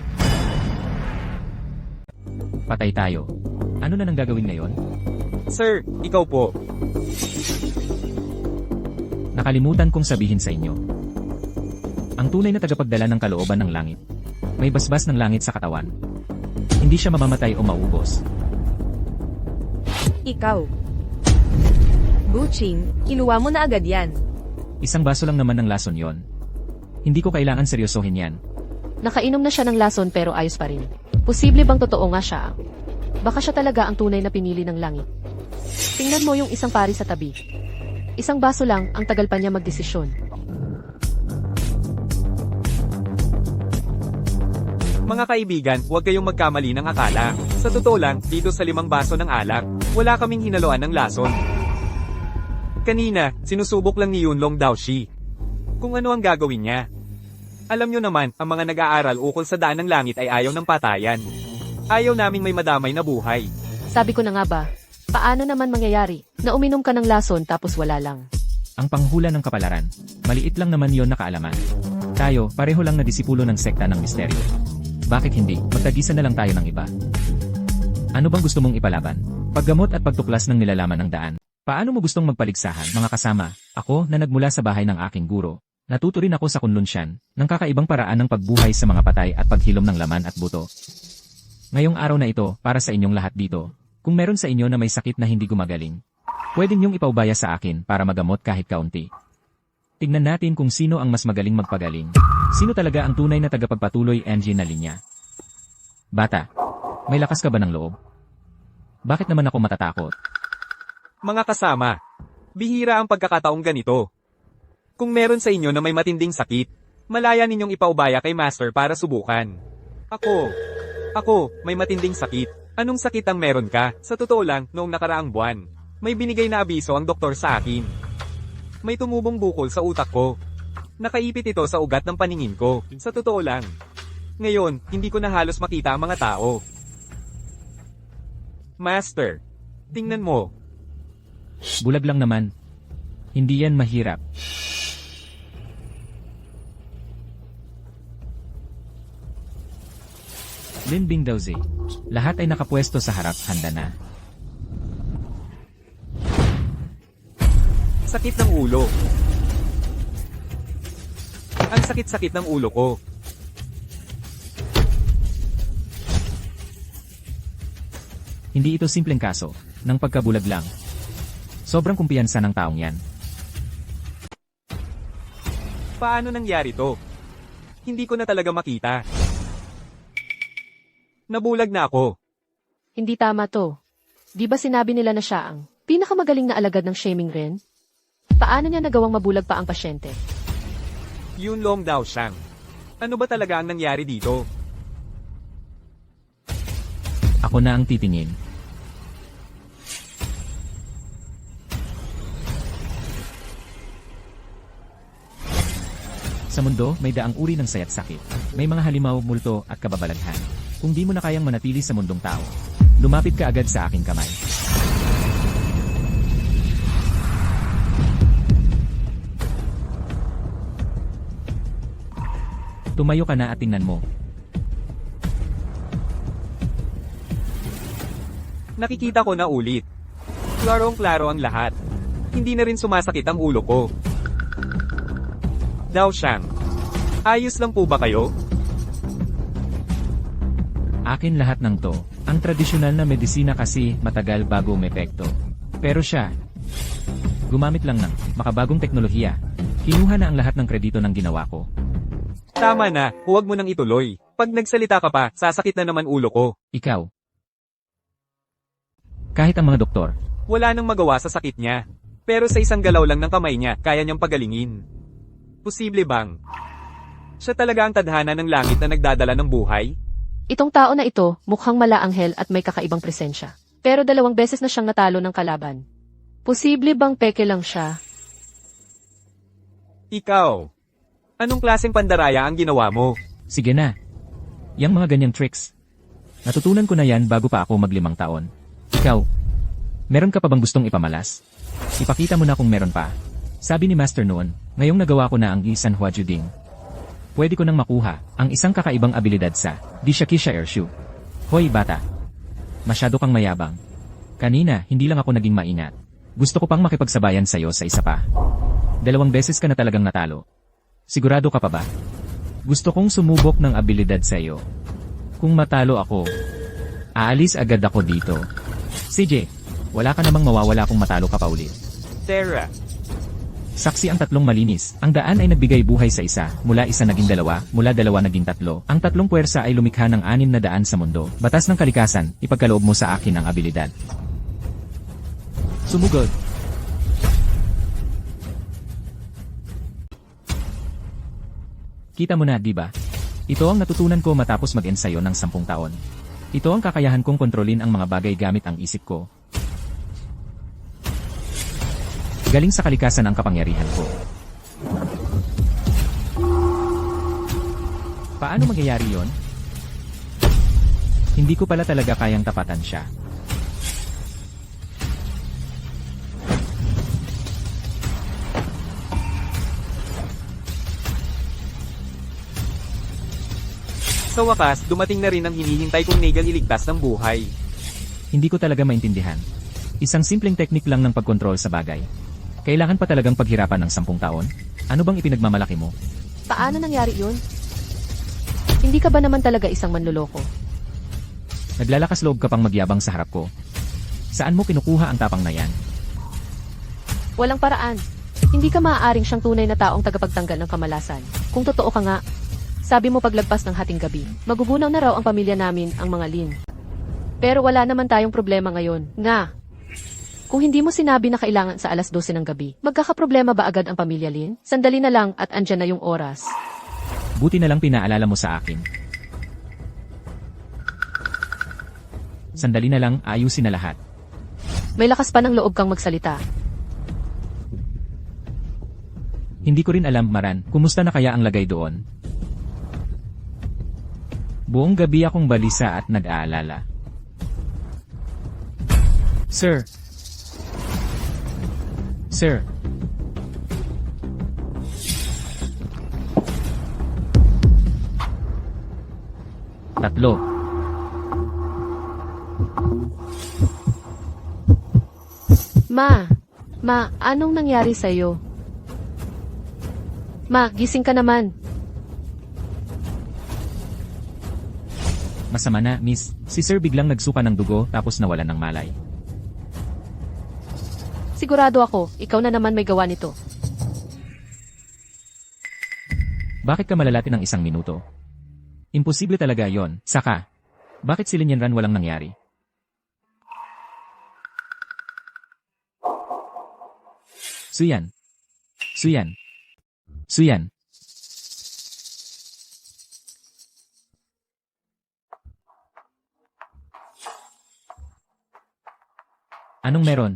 Patay tayo. Ano na nang gagawin ngayon? Sir, ikaw po. Nakalimutan kong sabihin sa inyo. Ang tunay na tagapagdala ng kalooban ng langit. May basbas ng langit sa katawan. Hindi siya mamamatay o maubos. Ikaw. Guching, iluwa mo na agad yan. Isang baso lang naman ng lason yon. Hindi ko kailangan seryosohin yan. Nakainom na siya ng lason pero ayos pa rin. Posible bang totoo nga siya? Baka siya talaga ang tunay na pinili ng langit. Tingnan mo yung isang pari sa tabi. Isang baso lang, ang tagal pa niya magdesisyon. Mga kaibigan, huwag kayong magkamali ng akala. Sa totoo lang, dito sa 5 baso ng alak, wala kaming hinaloan ng lason. Kanina, sinusubok lang ni Yunlong Daoshi. Kung ano ang gagawin niya. Alam nyo naman, ang mga nag-aaral ukol sa daan ng langit ay ayaw ng patayan. Ayaw naming may madamay na buhay. Sabi ko na nga ba, paano naman mangyayari na uminom ka ng lason tapos wala lang? Ang panghula ng kapalaran. Maliit lang naman yon na kaalaman. Tayo, pareho lang na disipulo ng sekta ng misteryo. Bakit hindi? Magtagisan na lang tayo ng iba. Ano bang gusto mong ipalaban? Paggamot at pagtuklas ng nilalaman ng daan. Paano mo gustong magpaligsahan, mga kasama? Ako, na nagmula sa bahay ng aking guro. Natuto rin ako sa kunlunsyan, ng kakaibang paraan ng pagbuhay sa mga patay at paghilom ng laman at buto. Ngayong araw na ito, para sa inyong lahat dito, kung meron sa inyo na may sakit na hindi gumagaling, pwede niyong ipaubaya sa akin para magamot kahit kaunti. Tignan natin kung sino ang mas magaling magpagaling. Sino talaga ang tunay na tagapagpatuloy engine na linya? Bata, may lakas ka ba ng loob? Bakit naman ako matatakot? Mga kasama, bihira ang pagkakataong ganito. Kung meron sa inyo na may matinding sakit, malaya ninyong ipaubaya kay Master para subukan. Ako, may matinding sakit. Anong sakit ang meron ka? Sa totoo lang, noong nakaraang buwan, may binigay na abiso ang doktor sa akin. May tumubong bukol sa utak ko. Nakaipit ito sa ugat ng paningin ko. Sa totoo lang. Ngayon, hindi ko na halos makita ang mga tao. Master, tingnan mo. Bulag lang naman. Hindi yan mahirap. Linbing Dawze. Lahat ay nakapwesto sa harap, handa na. Sakit ng ulo. Ang sakit-sakit ng ulo ko. Hindi ito simpleng kaso, ng pagkabulag lang. Sobrang kumpiyansa ng taong yan. Paano nangyari to? Hindi ko na talaga makita. Nabulag na ako. Hindi tama to. Di ba sinabi nila na siya ang pinakamagaling na alagad ng shaming rin? Paano niya nagawang mabulag pa ang pasyente? Yun Long daw siyang. Ano ba talaga ang nangyari dito? Ako na ang titingin. Sa mundo, may daang uri ng saya't sakit. May mga halimaw, multo, at kababalaghan. Kung di mo na kayang manatili sa mundong tao, lumapit ka agad sa aking kamay. Tumayo ka na at tingnan mo. Nakikita ko na ulit. Klarong-klaro ang lahat. Hindi na rin sumasakit ang ulo ko. Daw siyang. Ayos lang po ba kayo? Akin lahat ng to. Ang tradisyonal na medisina kasi matagal bago umepekto. Pero siya, gumamit lang ng makabagong teknolohiya. Kinuha na ang lahat ng kredito ng ginawa ko. Tama na, huwag mo nang ituloy. Pag nagsalita ka pa, sasakit na naman ulo ko. Ikaw. Kahit ang mga doktor, Wala nang magawa sa sakit niya. Pero sa isang galaw lang ng kamay niya, kaya niyang pagalingin. Posible bang? Siya talaga ang tadhana ng langit na nagdadala ng buhay? Itong tao na ito, mukhang malaanghel at may kakaibang presensya. Pero 2 beses na siyang natalo ng kalaban. Posible bang peke lang siya? Ikaw. Anong klaseng pandaraya ang ginawa mo? sige na. Yang mga ganyang tricks. Natutunan ko na yan bago pa ako mag-5 taon. Ikaw, meron ka pa bang gustong ipamalas? Ipakita mo na kung meron pa. Sabi ni Master noon, ngayong nagawa ko na ang Isan Hua Juding. Pwede ko nang makuha ang isang kakaibang abilidad sa Dishakisha Airshoe. Hoy bata, masyado kang mayabang. Kanina, hindi lang ako naging maingat. Gusto ko pang makipagsabayan sa'yo sa isa pa. 2 beses ka na talagang natalo. Sigurado ka pa ba? Gusto kong sumubok ng abilidad sa'yo. Kung matalo ako, aalis agad ako dito. CJ, wala ka namang mawawala kung matalo ka pa ulit. Terra. Saksi ang 3 malinis. Ang daan ay nagbigay buhay sa isa, mula 1 naging 2, mula 2 naging 3. Ang 3 puwersa ay lumikha ng 6 na daan sa mundo. Batas ng kalikasan, ipagkaloob mo sa akin ang abilidad. Sumugod. Kita mo na, di ba? Ito ang natutunan ko matapos mag-ensayo ng 10 taon. Ito ang kakayahan kong kontrolin ang mga bagay gamit ang isip ko. Galing sa kalikasan ang kapangyarihan ko. Paano magyayari yon? Hindi ko pala talaga kayang tapatan siya. Sa wakas, dumating na rin ang hinihintay kong Negal iligtas ng buhay. Hindi ko talaga maintindihan. Isang simpleng teknik lang ng pagkontrol sa bagay. Kailangan pa talagang paghirapan ng 10 taon? Ano bang ipinagmamalaki mo? Paano nangyari yun? Hindi ka ba naman talaga isang manloloko? Naglalakas loob ka pang magyabang sa harap ko. Saan mo kinukuha ang tapang na yan? Walang paraan. Hindi ka maaaring siyang tunay na taong tagapagtanggal ng kamalasan. Kung totoo ka nga, sabi mo paglagpas ng hating gabi, magugunaw na raw ang pamilya namin, ang mga Lin. Pero wala naman tayong problema ngayon, nga. Kung hindi mo sinabi na kailangan sa 12:00 ng gabi, magkakaproblema ba agad ang pamilya Lin? Sandali na lang at andyan na yung oras. Buti na lang pinaalala mo sa akin. Sandali na lang, ayusin na lahat. May lakas pa ng loob kang magsalita. Hindi ko rin alam, Maran, kumusta na kaya ang lagay doon? Buong gabi akong balisa at nag-aalala. Sir. 3. Ma, anong nangyari sa'yo? Ma, gising ka naman. Masama na, miss. Si sir biglang nagsuka ng dugo tapos nawalan ng malay. Sigurado ako, ikaw na naman may gawa nito. Bakit ka malalati ng 1 minuto? Imposible talaga yon. Saka, bakit si Linyanran walang nangyari? Suyan. Suyan. Suyan. Anong meron?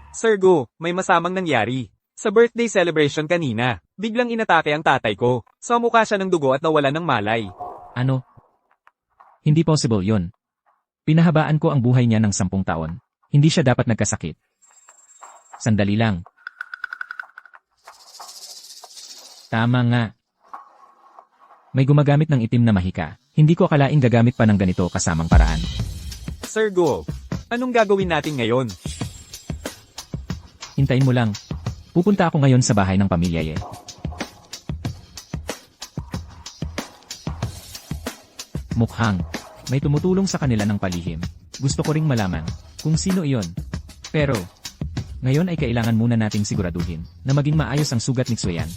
Sir Go, may masamang nangyari. Sa birthday celebration kanina, biglang inatake ang tatay ko. Sa mukha siya ng dugo at nawala ng malay. Ano? Hindi possible yon. Pinahabaan ko ang buhay niya ng 10 taon. Hindi siya dapat nagkasakit. Sandali lang. Tama nga. May gumagamit ng itim na mahika. Hindi ko akalaing gagamit pa ng ganito kasamang paraan. Sir Go, anong gagawin natin ngayon? Hintayin mo lang. Pupunta ako ngayon sa bahay ng pamilya Ye. Mukhang may tumutulong sa kanila ng palihim. Gusto ko ring malaman kung sino iyon. Pero, ngayon ay kailangan muna nating siguraduhin na maging maayos ang sugat ni Suyan.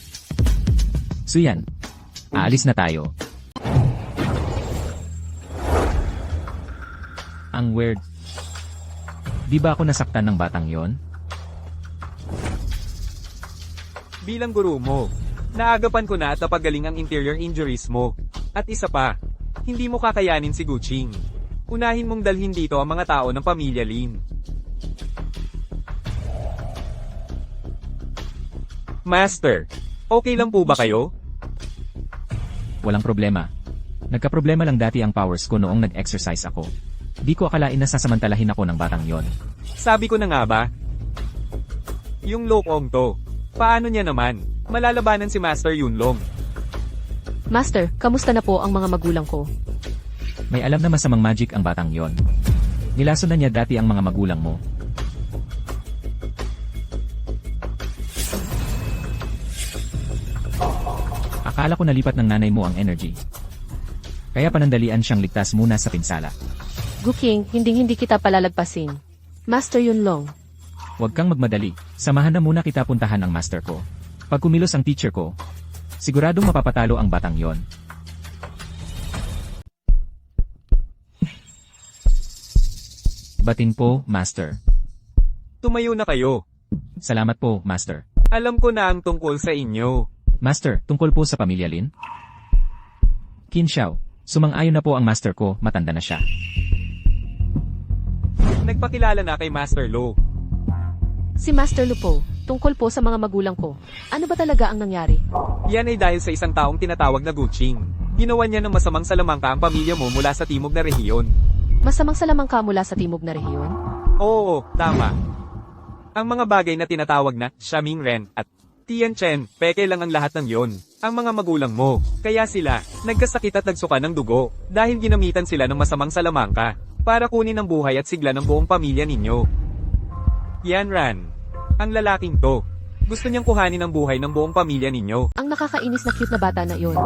Suyan, aalis na tayo. Ang weird. Di ba ako nasaktan ng batang yon? Bilang guru mo, naagapan ko na at napagaling ang interior injuries mo. At isa pa, hindi mo kakayanin si Guching. Unahin mong dalhin dito ang mga tao ng pamilya Lin. Master, okay lang po ba kayo? Walang problema. Nagkaproblema lang dati ang powers ko noong nag-exercise ako. Di ko akalain na sasamantalahin ako ng batang yon. Sabi ko na nga ba? Yung lokong to, paano niya naman? Malalabanan si Master Yunlong. Master, kamusta na po ang mga magulang ko? May alam na masamang magic ang batang yon. Nilason na niya dati ang mga magulang mo. Akala ko nalipat ng nanay mo ang energy. Kaya panandalian siyang ligtas muna sa pinsala. Guking, hindi kita palalagpasin. Master Yunlong. Huwag kang magmadali. Samahan na muna kita puntahan ang master ko. Pag kumilos ang teacher ko, siguradong mapapatalo ang batang yon. Batin po, master. Tumayo na kayo. Salamat po, master. Alam ko na ang tungkol sa inyo. Master, tungkol po sa pamilya Lin? Qin Xiao, sumang-ayon na po ang master ko, matanda na siya. Nagpakilala na kay Master Lo. Si Master Lupo, tungkol po sa mga magulang ko. Ano ba talaga ang nangyari? Yan ay dahil sa isang taong tinatawag na Guching. Ginawa niya ng masamang salamangka ang pamilya mo mula sa timog na rehiyon. Masamang salamangka mula sa timog na rehiyon? Oo, tama. Ang mga bagay na tinatawag na Shaming Ren at Tian Chen, peke lang ang lahat ng yon. Ang mga magulang mo, kaya sila, nagkasakit at nagsuka ng dugo, dahil ginamitan sila ng masamang salamangka, para kunin ang buhay at sigla ng buong pamilya ninyo. Yan Ran, ang lalaking to, gusto niyang kuhanin ang buhay ng buong pamilya ninyo. Ang nakakainis na cute na bata na yon.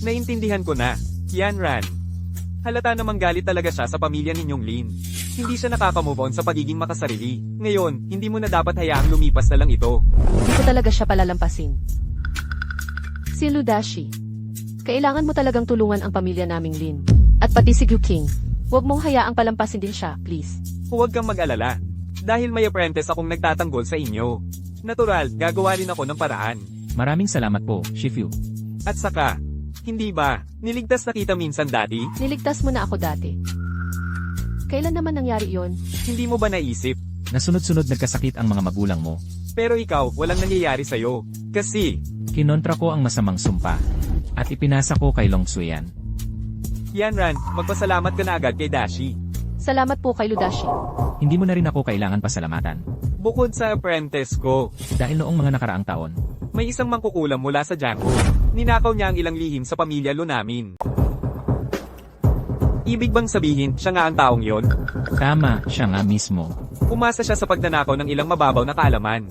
Naintindihan ko na, Yan Ran. Halata namang galit talaga siya sa pamilya ninyong Lin. Hindi siya nakaka-move on sa pagiging makasarili. Ngayon, hindi mo na dapat hayaang lumipas na lang ito. Hindi ko talaga siya palalampasin. Si Ludashi. Kailangan mo talagang tulungan ang pamilya naming Lin. At pati si Guking. Huwag mong hayaang palampasin din siya, please. Huwag kang mag-alala. Dahil may apprentice akong nagtatanggol sa inyo. Natural, gagawa rin ako ng paraan. Maraming salamat po, Shifu. At saka, hindi ba, niligtas na kita minsan dati? Niligtas mo na ako dati. Kailan naman nangyari yon? Hindi mo ba naisip? Nasunod-sunod nagkasakit ang mga magulang mo. Pero ikaw, walang nangyayari sa'yo. Kasi, Kinontra ko ang masamang sumpa. At ipinasa ko kay Long Suyan. yan Ran, magpasalamat ka na agad kay Dashi. Salamat po kay Ludashi. Hindi mo na rin ako kailangan pasalamatan. Bukod sa apprentice ko, Dahil noong mga nakaraang taon, May isang mangkukulam mula sa Jango. Ninakaw niya ang ilang lihim sa pamilya Lo namin. Ibig bang sabihin, siya nga ang taong yon? Tama, siya nga mismo. Umasa siya sa pagnanakaw ng ilang mababaw na kaalaman.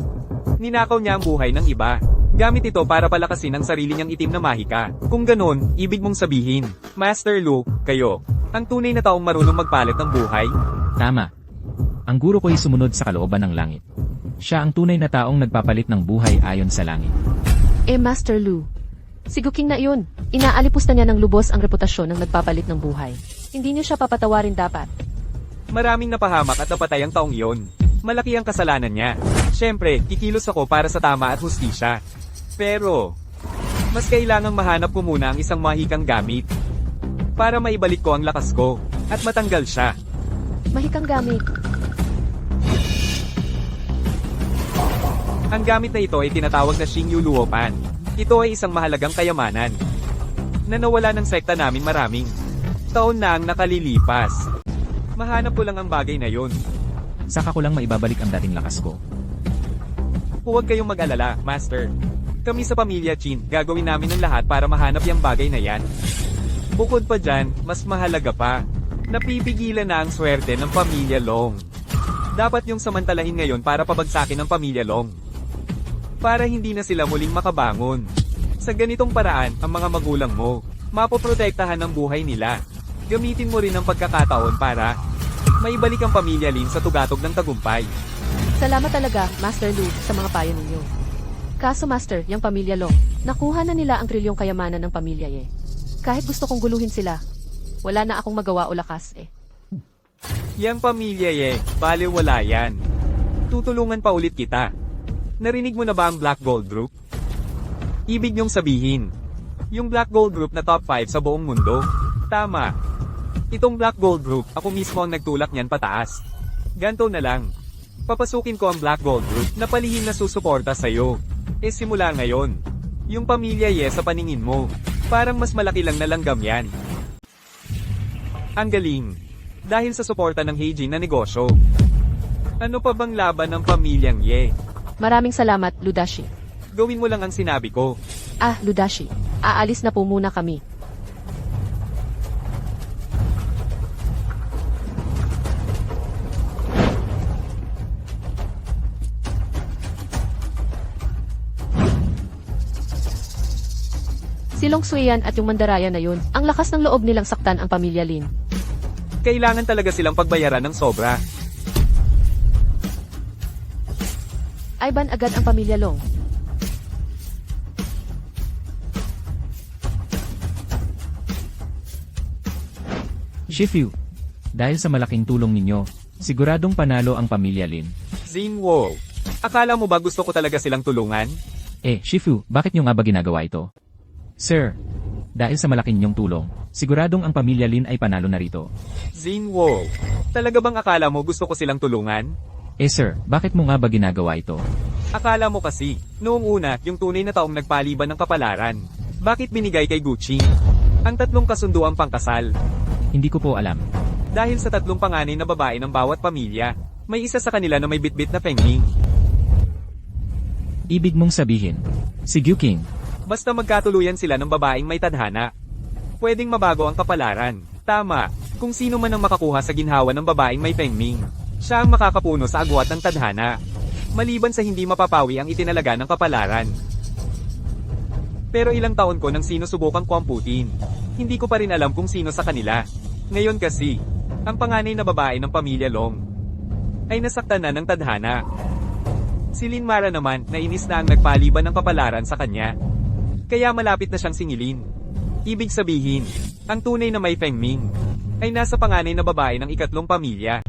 Ninakaw niya ang buhay ng iba. Gamit ito para palakasin ang sarili niyang itim na mahika. Kung ganon, ibig mong sabihin, Master Lu, kayo, ang tunay na taong marunong magpalit ng buhay? Tama. Ang guro ko'y sumunod sa kalooban ng langit. Siya ang tunay na taong nagpapalit ng buhay ayon sa langit. Master Lu. Si Guking na yun. Inaalipusta niya ng lubos ang reputasyon ng nagpapalit ng buhay. Hindi niyo siya papatawarin dapat. Maraming napahamak at napatay ang taong yon. Malaki ang kasalanan niya. Siyempre, kikilos ako para sa tama at hustisya. Pero, mas kailangang mahanap ko muna ang isang mahikang gamit. Para maibalik ko ang lakas ko, at matanggal siya. Mahikang gamit. Ang gamit na ito ay tinatawag na Xingyu Luopan. Ito ay isang mahalagang kayamanan. Na nawala ng sekta namin maraming taon na ang nakalilipas. Mahanap ko lang ang bagay na yon. Saka ko lang maibabalik ang dating lakas ko. Huwag kayong mag-alala, Master. Kami sa pamilya Chin, gagawin namin ang lahat para mahanap yung bagay na yan. Bukod pa dyan, mas mahalaga pa. Napipigilan na ang swerte ng pamilya Long. Dapat yung samantalahin ngayon para pabagsakin ng pamilya Long. Para hindi na sila muling makabangon. Sa ganitong paraan, ang mga magulang mo, mapoprotektahan ang buhay nila. Gamitin mo rin ang pagkakataon para maibalik ang pamilya Lin sa tugatog ng tagumpay. Salamat talaga, Master Lu, sa mga payo ninyo. Kaso Master, yung pamilya Long, nakuha na nila ang trilyong kayamanan ng pamilya Ye. Kahit gusto kong guluhin sila, wala na akong magawa o lakas eh. Yang pamilya bale wala yan. Tutulungan pa ulit kita. Narinig mo na ba ang Black Gold Group? Ibig niyong sabihin, yung Black Gold Group na top 5 sa buong mundo? Tama. Itong Black Gold Group, ako mismo ang nagtulak niyan pataas. Ganto na lang. Papasukin ko ang Black Gold Group na palihim na susuporta sa'yo. Simula ngayon. Yung pamilya sa paningin mo. Parang mas malaki lang na langgam yan. Ang galing. Dahil sa suporta ng Heijin na negosyo. Ano pa bang laban ng pamilyang Ye? Maraming salamat, Ludashi. Gawin mo lang ang sinabi ko. Ludashi. Aalis na po muna kami. Silong Suyan at yung Mandaraya na yun, ang lakas ng loob nilang saktan ang pamilya Lin. Kailangan talaga silang pagbayaran ng sobra. Iban agad ang pamilya Long. Shifu, dahil sa malaking tulong ninyo, siguradong panalo ang pamilya Lin. Xinwo, akala mo ba gusto ko talaga silang tulungan? Shifu, bakit nyo nga ba ginagawa ito? Sir, dahil sa malaking ninyong tulong, siguradong ang pamilya Lin ay panalo na rito. Xinwo, talaga bang akala mo gusto ko silang tulungan? Sir, bakit mo nga ba ginagawa ito? Akala mo kasi, noong una, yung tunay na taong nagpaliban ng kapalaran. Bakit binigay kay Gucci ang 3 kasunduang pangkasal? Hindi ko po alam. Dahil sa 3 panganay na babae ng bawat pamilya, may isa sa kanila na may bitbit na pengming. Ibig mong sabihin, si Guking. Basta magkatuluyan sila ng babaeng may tadhana. Pwedeng mabago ang kapalaran. Tama, kung sino man ang makakuha sa ginhawa ng babaeng may pengming, siya ang makakapuno sa agwat ng tadhana. Maliban sa hindi mapapawi ang itinalaga ng kapalaran. Pero ilang taon ko nang sinusubukang kwamputin. Hindi ko pa rin alam kung sino sa kanila. Ngayon kasi, ang panganay na babae ng pamilya Long ay nasaktan na ng tadhana. Si Lin Mara naman, nainis na ang nagpaliban ng kapalaran sa kanya. Kaya malapit na siyang singilin. Ibig sabihin, ang tunay na may pengming ay nasa panganay na babae ng 3 pamilya.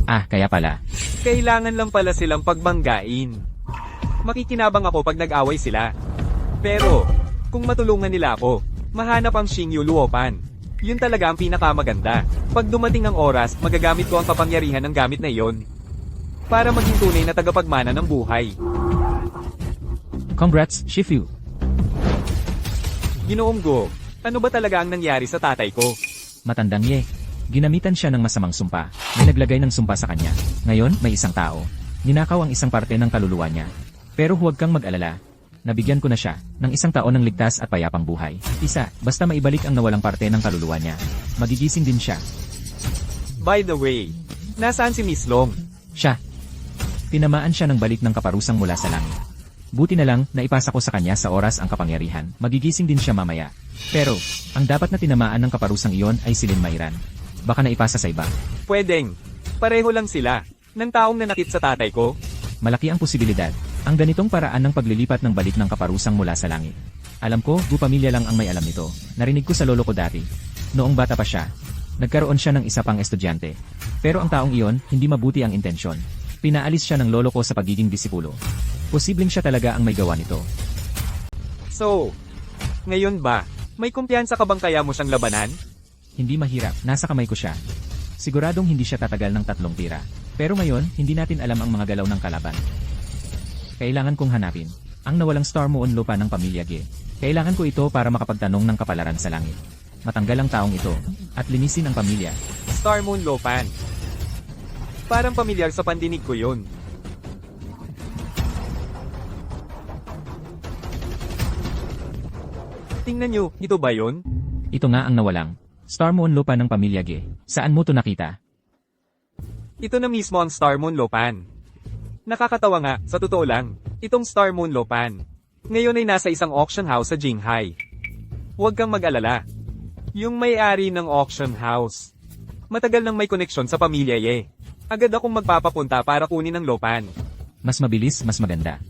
Kaya pala. Kailangan lang pala silang pagbanggain. Makikinabang ako pag nag-away sila. Pero, kung matulungan nila ako, mahanap ang Xingyu Luopan. Yun talaga ang pinakamaganda. Pag dumating ang oras, magagamit ko ang kapangyarihan ng gamit na iyon para maging tunay na tagapagmana ng buhay. Congrats, Shifu. Ginoong Go, ano ba talaga ang nangyari sa tatay ko? Matandang Ye. Ginamitan siya ng masamang sumpa. May naglagay ng sumpa sa kanya. Ngayon, may isang tao. Ninakaw ang isang parte ng kaluluwa niya. Pero huwag kang mag-alala. Nabigyan ko na siya ng 1 taon ng ligtas at payapang buhay. Isa, basta maibalik ang nawalang parte ng kaluluwa niya. Magigising din siya. By the way, nasaan si Miss Long? Siya. Tinamaan siya ng balik ng kaparusang mula sa langit. Buti na lang, naipasa ko sa kanya sa oras ang kapangyarihan. Magigising din siya mamaya. Pero, ang dapat na tinamaan ng kaparusang iyon ay si Lin Mayran. Baka naipasa sa iba. Pwedeng. Pareho lang sila. Ng taong nanakit sa tatay ko. Malaki ang posibilidad. Ang ganitong paraan ng paglilipat ng balik ng kaparusang mula sa langit. Alam ko, pamilya lang ang may alam nito. Narinig ko sa lolo ko dati. Noong bata pa siya, nagkaroon siya ng isa pang estudyante. Pero ang taong iyon, hindi mabuti ang intensyon. Pinaalis siya ng lolo ko sa pagiging disipulo. Posibleng siya talaga ang may gawa nito. So, ngayon ba, may kumpiyansa ka bang kaya mo siyang labanan? Hindi mahirap, nasa kamay ko siya. Siguradong hindi siya tatagal ng 3 tira. Pero ngayon, hindi natin alam ang mga galaw ng kalaban. Kailangan kong hanapin ang nawalang Star Moon Lupa ng pamilya Ge. Kailangan ko ito para makapagtanong ng kapalaran sa langit. Matanggal ang taong ito, at linisin ang pamilya. Star Moon Lopan. Parang pamilyar sa pandinig ko yun. Tingnan nyo, ito ba yun? Ito nga ang nawalang Star Moon Lupa ng pamilya Ge. Saan mo to nakita? Ito na mismo ang Star Moon Lopan. Nakakatawa nga, sa totoo lang, itong Star Moon Lopan. Ngayon ay nasa isang auction house sa Jinghai. Huwag kang mag-alala. Yung may-ari ng auction house. Matagal nang may koneksyon sa pamilya Ye. Agad akong magpapapunta para kunin ang Lopan. Mas mabilis, mas maganda.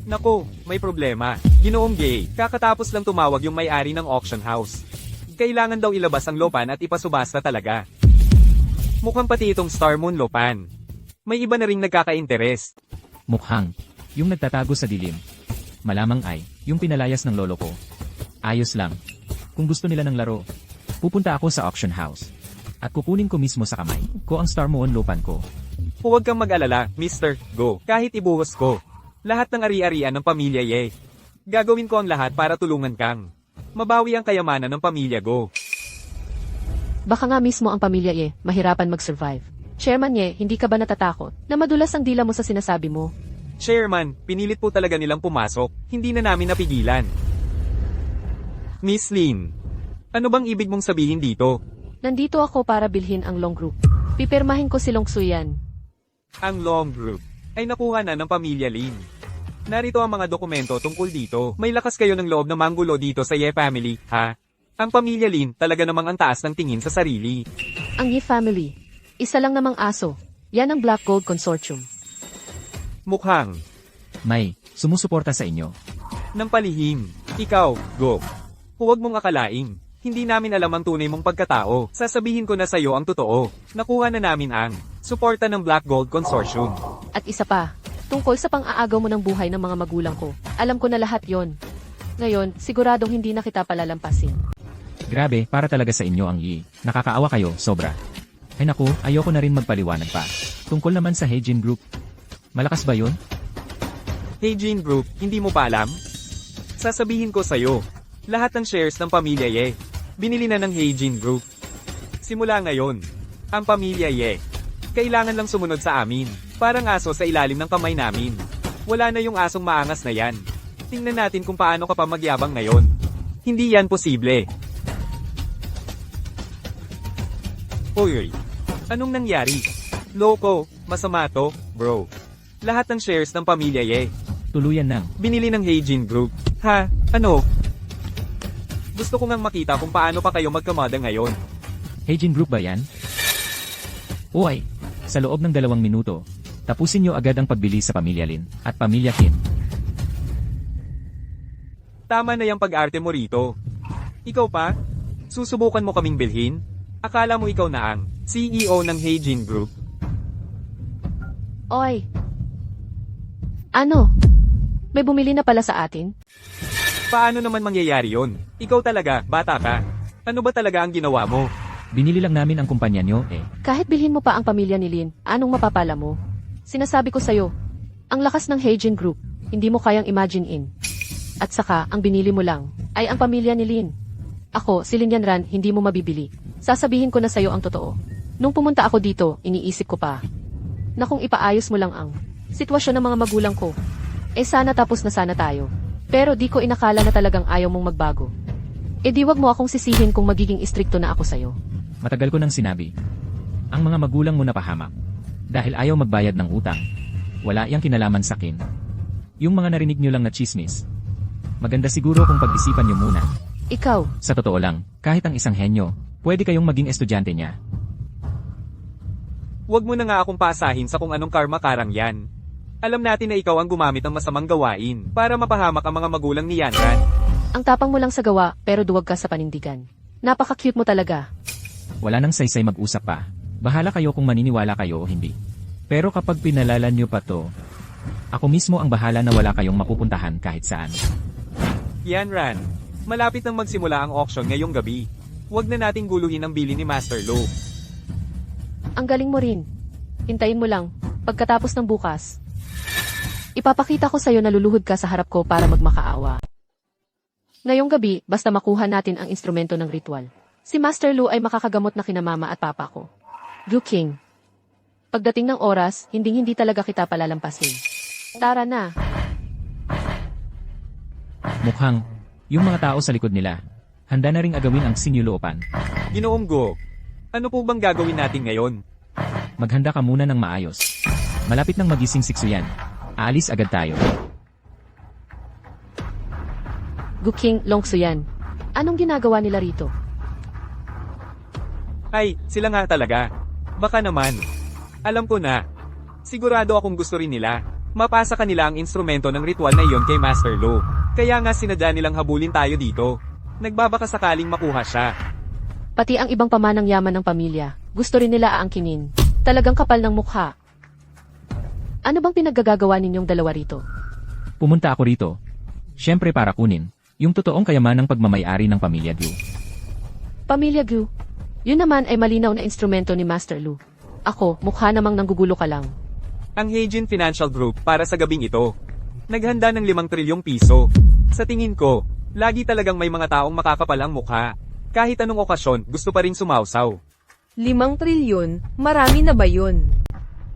Nako, may problema. Ginoong Gay, kakatapos lang tumawag yung may-ari ng auction house. Kailangan daw ilabas ang Lopan at ipasubasta talaga. Mukhang pati itong Star Moon Lopan. May iba na ring nagkaka-interes. Mukhang yung nagtatago sa dilim. Malamang ay yung pinalayas ng lolo ko. Ayos lang. Kung gusto nila ng laro, pupunta ako sa auction house. At kukunin ko mismo sa kamay ko ang Star Moon Lopan ko. Huwag kang mag-alala, Mr. Go. Kahit ibuhos ko. Lahat ng ari-arian ng pamilya Ye. Gagawin ko ang lahat para tulungan kang mabawi ang kayamanan ng pamilya Go. Baka nga mismo ang pamilya Ye, mahirapan mag-survive. Chairman Ye, hindi ka ba natatakot na madulas ang dila mo sa sinasabi mo? Chairman, pinilit po talaga nilang pumasok. Hindi na namin napigilan. Miss Lin, ano bang ibig mong sabihin dito? Nandito ako para bilhin ang long group. Pipirmahin ko si Long Suyan. Ang long group ay nakuha na ng pamilya Lin. Narito ang mga dokumento tungkol dito. May lakas kayo ng loob na manggulo dito sa Ye family, ha? Ang pamilya Lin talaga namang ang taas ng tingin sa sarili. Ang Ye family. Isa lang namang aso. Yan ang Black Gold Consortium. Mukhang May sumusuporta sa inyo. ng palihim. Ikaw, Go. Huwag mong akalaing hindi namin alam ang tunay mong pagkatao. Sasabihin ko na sa'yo ang totoo. Nakuha na namin ang suporta ng Black Gold Consortium. At isa pa, tungkol sa pang-aagaw mo ng buhay ng mga magulang ko. Alam ko na lahat yon. Ngayon, siguradong hindi na kita palalampasin. Grabe, para talaga sa inyo ang Yi. Nakakaawa kayo, sobra. Ay naku, ayoko na rin magpaliwanag pa. Tungkol naman sa Heijin Group. Malakas ba yun? Hey Jean Group, hindi mo pa alam? Sasabihin ko sa'yo, lahat ng shares ng pamilya Ye, binili na ng Heijin Group. Simula ngayon, ang pamilya Ye, kailangan lang sumunod sa amin, parang aso sa ilalim ng kamay namin. Wala na yung asong maangas na yan. Tingnan natin kung paano ka pa magyabang ngayon. Hindi yan posible. Uy, anong nangyari? Loko, masama to, bro. Lahat ng shares ng pamilya Ye, Tuluyan nang. binili ng Heijin Group. Ha? Ano? Gusto ko ngang makita kung paano pa kayo magkamada ngayon. Heijin Group ba yan? Uy, sa loob ng 2 minuto, tapusin nyo agad ang pagbili sa Pamilya Lin at Pamilya Kim. Tama na yung pag-arte mo rito. Ikaw pa? Susubukan mo kaming bilhin? Akala mo ikaw na ang CEO ng Heijin Group? Oy! Ano? May bumili na pala sa atin? Paano naman mangyayari yon? Ikaw talaga, bata ka. Ano ba talaga ang ginawa mo? Binili lang namin ang kumpanya nyo eh. Kahit bilhin mo pa ang pamilya ni Lin, anong mapapala mo? Sinasabi ko sa'yo, ang lakas ng Heijin Group, hindi mo kayang imagine-in. At saka, ang binili mo lang, ay ang pamilya ni Lin. Ako, si Lin Yanran, hindi mo mabibili. Sasabihin ko na sa'yo ang totoo. Nung pumunta ako dito, iniisip ko pa. na kung ipaayos mo lang ang sitwasyon ng mga magulang ko. Eh sana tapos na sana tayo. Pero di ko inakala na talagang ayaw mong magbago. Eh di wag mo akong sisihin kung magiging istrikto na ako sa'yo. Matagal ko nang sinabi. Ang mga magulang mo napahamak. Dahil ayaw magbayad ng utang. Wala iyang kinalaman sa akin. Yung mga narinig nyo lang na chismis. Maganda siguro kung pag-isipan nyo muna. Ikaw, Sa totoo lang, kahit ang isang henyo, pwede kayong maging estudyante niya. Huwag mo na nga akong paasahin sa kung anong karma karang yan. Alam natin na ikaw ang gumamit ng masamang gawain para mapahamak ang mga magulang ni Yanran. ang tapang mo lang sa gawa pero duwag ka sa panindigan. Napaka-cute mo talaga. Wala nang saysay mag-usap pa. Bahala kayo kung maniniwala kayo o hindi. Pero kapag pinalalan nyo pa to, ako mismo ang bahala na wala kayong mapupuntahan kahit saan. Yanran, malapit nang magsimula ang auction ngayong gabi. Huwag na nating guluhin ang bili ni Master Lo. Ang galing mo rin. Hintayin mo lang, pagkatapos ng bukas. Ipapakita ko sa'yo na luluhod ka sa harap ko para magmakaawa. Ngayong gabi, basta makuha natin ang instrumento ng ritual. Si Master Lu ay makakagamot na kina mama at papa ko. Gu King. Pagdating ng oras, hindi talaga kita palalampasin. Tara na. Mukhang, yung mga tao sa likod nila, handa na ring agawin ang sinyuloopan. Ginoong Go, ano po bang gagawin natin ngayon? Maghanda ka muna ng maayos. Malapit nang magising sikso yan. Aalis agad tayo. Gu King, Longso yan. Anong ginagawa nila rito? Ay, sila nga talaga. Baka naman. Alam ko na. Sigurado akong gusto rin nila. Mapasa kanila ang instrumento ng ritual na iyon kay Master Lo. Kaya nga sinadya nilang habulin tayo dito. Nagbabaka sakaling makuha siya. Pati ang ibang pamanang yaman ng pamilya, gusto rin nila aangkinin. Talagang kapal ng mukha. Ano bang pinaggagawa ninyong dalawa rito? Pumunta ako rito. Siyempre para kunin, yung totoong kayamanang pagmamayari ng pamilya Gu. Pamilya Gu. Yun naman ay malinaw na instrumento ni Master Lu. Ako, mukha namang nanggugulo ka lang. Ang Heijin Financial Group para sa gabing ito. Naghanda ng 5 trilyong piso. Sa tingin ko, lagi talagang may mga taong makakapal ang mukha. Kahit anong okasyon, gusto pa rin sumausaw. 5 trilyon, marami na ba yun?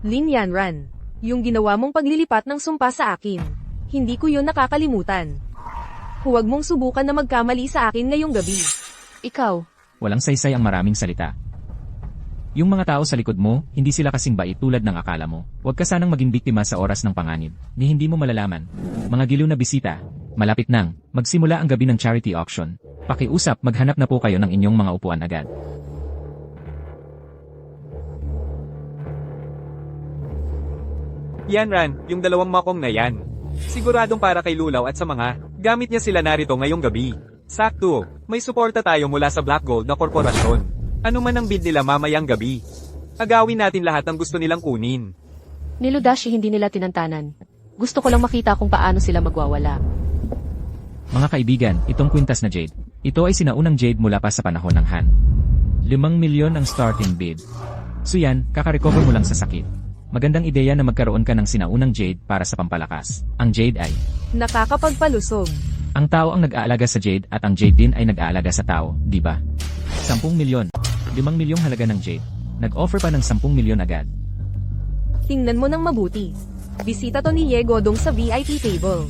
Lin Yanran, yung ginawa mong paglilipat ng sumpa sa akin. Hindi ko yun nakakalimutan. Huwag mong subukan na magkamali sa akin ngayong gabi. Ikaw, Walang saysay ang maraming salita. Yung mga tao sa likod mo, hindi sila kasing bait tulad ng akala mo. Huwag ka sanang maging biktima sa oras ng panganib, ni hindi mo malalaman. Mga giliw na bisita, malapit nang, magsimula ang gabi ng charity auction. Pakiusap, maghanap na po kayo ng inyong mga upuan agad. Yanran, yung 2 makong na yan. Siguradong para kay Lulaw at sa mga gamit niya sila narito ngayong gabi. Sakto, may suporta tayo mula sa Black Gold na korporasyon. Ano man ang bid nila mamayang gabi. Agawin natin lahat ng gusto nilang kunin. ni Ludashi hindi nila tinantanan. Gusto ko lang makita kung paano sila magwawala. Mga kaibigan, itong kwintas na Jade. Ito ay sinaunang Jade mula pa sa panahon ng Han. 5 milyon ang starting bid. So yan, kakarecover mo lang sa sakit. Magandang ideya na magkaroon ka ng sinaunang Jade para sa pampalakas. Ang Jade ay Nakakapagpalusog. ang tao ang nag-aalaga sa Jade at ang Jade din ay nag-aalaga sa tao, di ba? 10 milyon. 5 milyong halaga ng Jade. Nag-offer pa ng 10 milyon agad. Tingnan mo ng mabuti. Bisita to ni Ye Godong sa VIP table.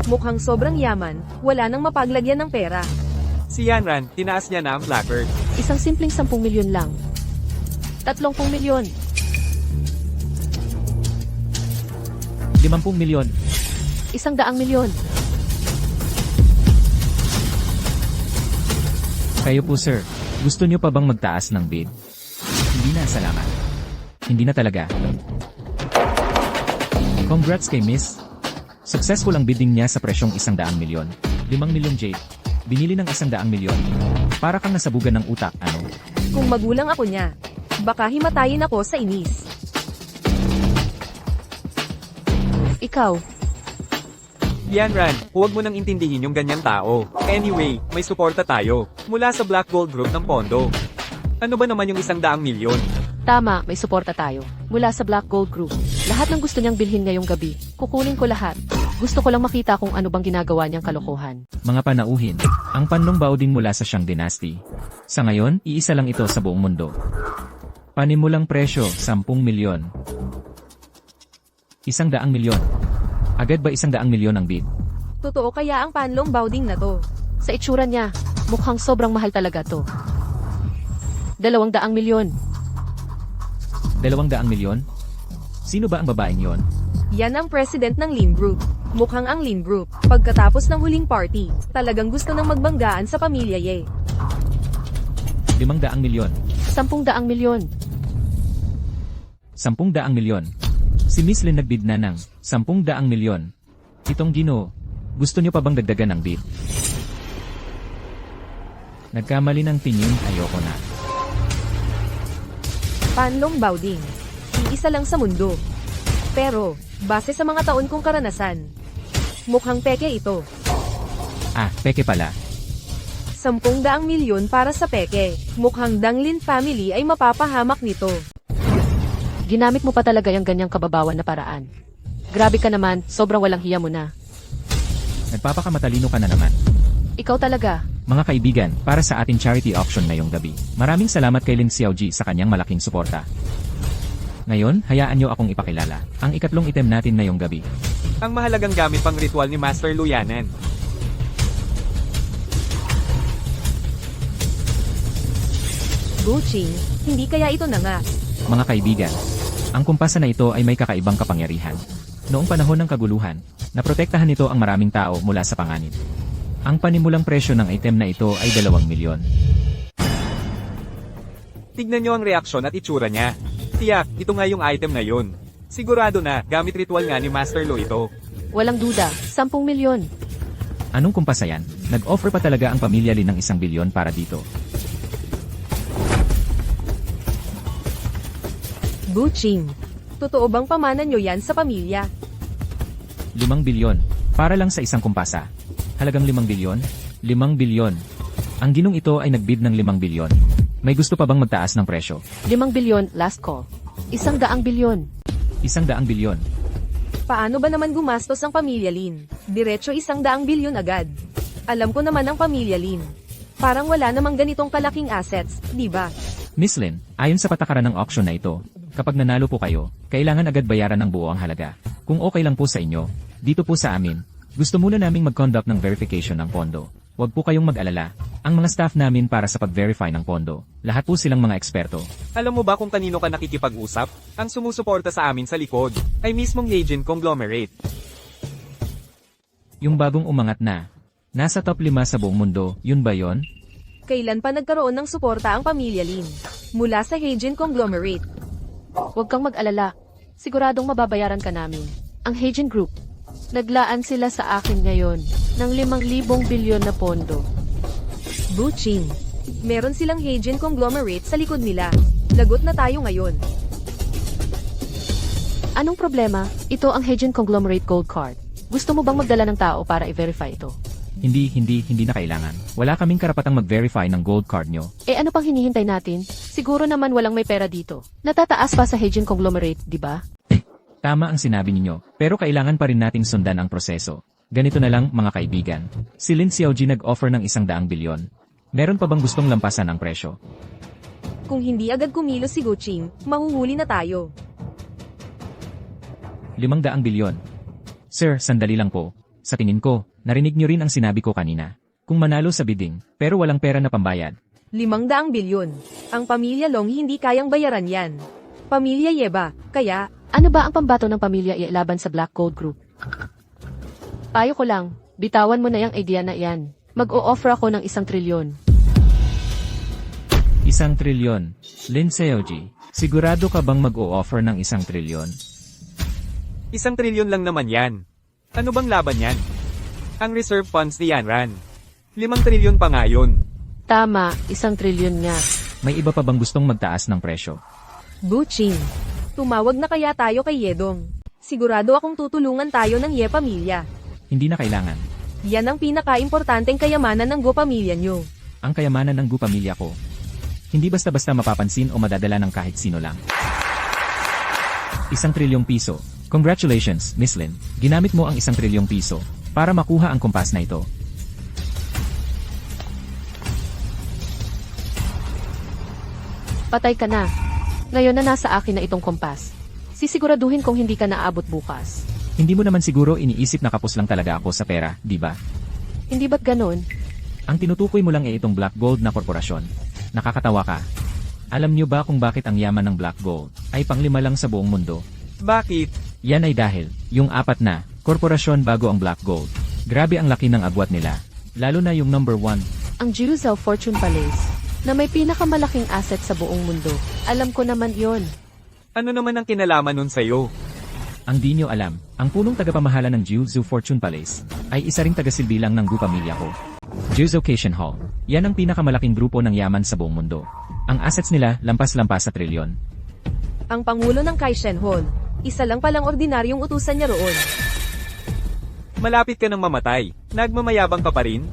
Mukhang sobrang yaman, wala nang mapaglagyan ng pera. Si Yanran, tinaas niya na ang placard. Isang simpleng 10 milyon lang. 30 milyon. 50 milyon. 100 milyon. Kayo po sir, gusto nyo pa bang magtaas ng bid? Hindi na, salamat. Hindi na talaga. Congrats kay Miss. Successful ang bidding niya sa presyong 100 milyon. 5 milyon Jade. Binili ng 100 milyon. Para kang nasabugan ng utak, ano? Kung magulang ako niya, baka himatayin ako sa inis. Ikaw, Yanran, huwag mo nang intindihin yung ganyang tao. Anyway, may suporta tayo. Mula sa Black Gold Group ng Pondo. Ano ba naman yung 100 milyon? tama, may suporta tayo. Mula sa Black Gold Group. Lahat ng gusto niyang bilhin ngayong gabi. Kukunin ko lahat. Gusto ko lang makita kung ano bang ginagawa niyang kalokohan. Mga panauhin, ang Panlong Baoding mula sa Shang Dynasty. Sa ngayon, iisa lang ito sa buong mundo. Panimulang presyo, 10 milyon. 100 milyon. Agad ba 100 milyon ang bid? Totoo kaya ang panlong bounding na to? Sa itsura niya, mukhang sobrang mahal talaga to. 200 milyon. 200 milyon? Sino ba ang babaeng yon? Yan ang president ng Lin Group. Mukhang ang Lin Group, pagkatapos ng huling party, talagang gusto nang magbanggaan sa pamilya Ye. 500 milyon. 10 milyon. 10 milyon. Si Miss Lin nagbid na ng 10 milyon. Itong Ginoo, gusto niyo pa bang dagdagan ang bid? Nagkamali ng tingin, ayoko na. Panlong bounding. Iisa lang sa mundo. Pero, base sa mga taon kong karanasan, mukhang peke ito. Ah, peke pala. 10 milyon para sa peke. Mukhang Danglin family ay mapapahamak nito. Ginamit mo pa talaga yung ganyang kababawan na paraan. Grabe ka naman, sobrang walang hiya mo na. Nagpapakamatalino ka na naman. Ikaw talaga. Mga kaibigan, para sa ating charity auction ngayong gabi, maraming salamat kay Lin Xiaoji sa kanyang malaking suporta. Ngayon, hayaan nyo akong ipakilala ang ikatlong item natin ngayong gabi. Ang mahalagang gamit pang ritual ni Master Luyanan. Gucci, hindi kaya ito na nga. Mga kaibigan, ang kumpasa na ito ay may kakaibang kapangyarihan. Noong panahon ng kaguluhan, naprotektahan nito ang maraming tao mula sa panganib. Ang panimulang presyo ng item na ito ay 2 milyon. Tignan nyo ang reaksyon at itsura niya. Tiyak, ito nga yung item na yun. Sigurado na, gamit ritual nga ni Master Lu ito. Walang duda, 10 milyon. Anong kumpasa yan? Nag-offer pa talaga ang pamilya Lin ng 1 bilyon para dito. Gucci, totoo bang pamanan nyo yan sa pamilya? 5 bilyon. Para lang sa isang kumpasa. Halagang 5 bilyon? 5 bilyon. Ang ginong ito ay nagbid ng 5 bilyon. May gusto pa bang magtaas ng presyo? 5 bilyon, last call. 100 bilyon. 100 bilyon. Paano ba naman gumastos ang pamilya Lin? Diretso 100 bilyon agad. Alam ko naman ang pamilya Lin. Parang wala namang ganitong kalaking assets, di ba? Miss Lin, ayon sa patakaran ng auction na ito, kapag nanalo po kayo, kailangan agad bayaran ng buo ang halaga. Kung okay lang po sa inyo, dito po sa amin, gusto muna naming mag-conduct ng verification ng pondo. Huwag po kayong mag-alala. Ang mga staff namin para sa pag-verify ng pondo, lahat po silang mga eksperto. Alam mo ba kung kanino ka nakikipag-usap? Ang sumusuporta sa amin sa likod ay mismong Agent Conglomerate. Yung bagong umangat na, nasa top 5 sa buong mundo, yun ba yon? Kailan pa nagkaroon ng suporta ang pamilya Lin? Mula sa Heijin Conglomerate. Huwag kang mag-alala. Siguradong mababayaran ka namin. Ang Heijin Group. Naglaan sila sa akin ngayon ng 5,000 bilyon na pondo. Gucci, meron silang Heijin Conglomerate sa likod nila. Lagot na tayo ngayon. Anong problema? Ito ang Heijin Conglomerate Gold Card. Gusto mo bang magdala ng tao para i-verify ito? Hindi na kailangan. Wala kaming karapatang mag-verify ng gold card nyo. Eh ano pang hinihintay natin? Siguro naman walang may pera dito. Natataas pa sa Heijin Conglomerate, di ba? Tama ang sinabi ninyo, pero kailangan pa rin nating sundan ang proseso. Ganito na lang mga kaibigan. Si Lin Xiaoji nag-offer ng 100 bilyon. Meron pa bang gustong lampasan ang presyo? Kung hindi agad kumilos si Gucci, mahuhuli na tayo. 500 bilyon. Sir, sandali lang po. Sa tingin ko, narinig nyo rin ang sinabi ko kanina. Kung manalo sa bidding, pero walang pera na pambayad. 500 bilyon. Ang pamilya Long hindi kayang bayaran yan. Pamilya Yeba, kaya, Ano ba ang pambato ng pamilya ilaban sa Black Gold Group? Payo ko lang, bitawan mo na yung idea na yan. Mag-o-offer ako ng 1 trilyon. 1 trilyon. Lin Xiaoji, sigurado ka bang mag-o-offer ng 1 trilyon? 1 trilyon lang naman yan. Ano bang laban yan? Ang reserve funds ni Yanran. 5 trilyon pa nga yun. Tama, 1 trilyon nga. May iba pa bang gustong magtaas ng presyo? Gucci, tumawag na kaya tayo kay Yedong. Sigurado akong tutulungan tayo ng Ye pamilya. Hindi na kailangan. Yan ang pinaka-importanteng kayamanan ng Go pamilya nyo. Ang kayamanan ng Gu pamilya ko. Hindi basta-basta mapapansin o madadala ng kahit sino lang. 1 trilyong piso. Congratulations, Miss Lin. Ginamit mo ang 1 trilyong piso para makuha ang kumpas na ito. Patay ka na. Ngayon na nasa akin na itong kompas. Sisiguraduhin kong hindi ka naabot bukas. Hindi mo naman siguro iniisip na kapos lang talaga ako sa pera, di ba? Hindi ba't ganon? Ang tinutukoy mo lang ay itong Black Gold na korporasyon. Nakakatawa ka. Alam niyo ba kung bakit ang yaman ng Black Gold ay panglima lang sa buong mundo? Bakit? Yan ay dahil, yung apat na, korporasyon bago ang Black Gold. Grabe ang laki ng agwat nila. Lalo na yung number 1. Ang Jerusalem Fortune Palace, na may pinakamalaking asset sa buong mundo. Alam ko naman yon. Ano naman ang kinalaman nun sa'yo? Ang di nyo alam, ang punong tagapamahala ng Jiuzhou Fortune Palace ay isa ring tagasilbi lang ng Gu pamilya ko. Jiuzhou Cation Hall. Yan ang pinakamalaking grupo ng yaman sa buong mundo. Ang assets nila lampas-lampas sa trilyon. Ang pangulo ng Kaishen Hall. Isa lang palang ordinaryong utusan niya roon. Malapit ka nang mamatay. Nagmamayabang ka pa rin?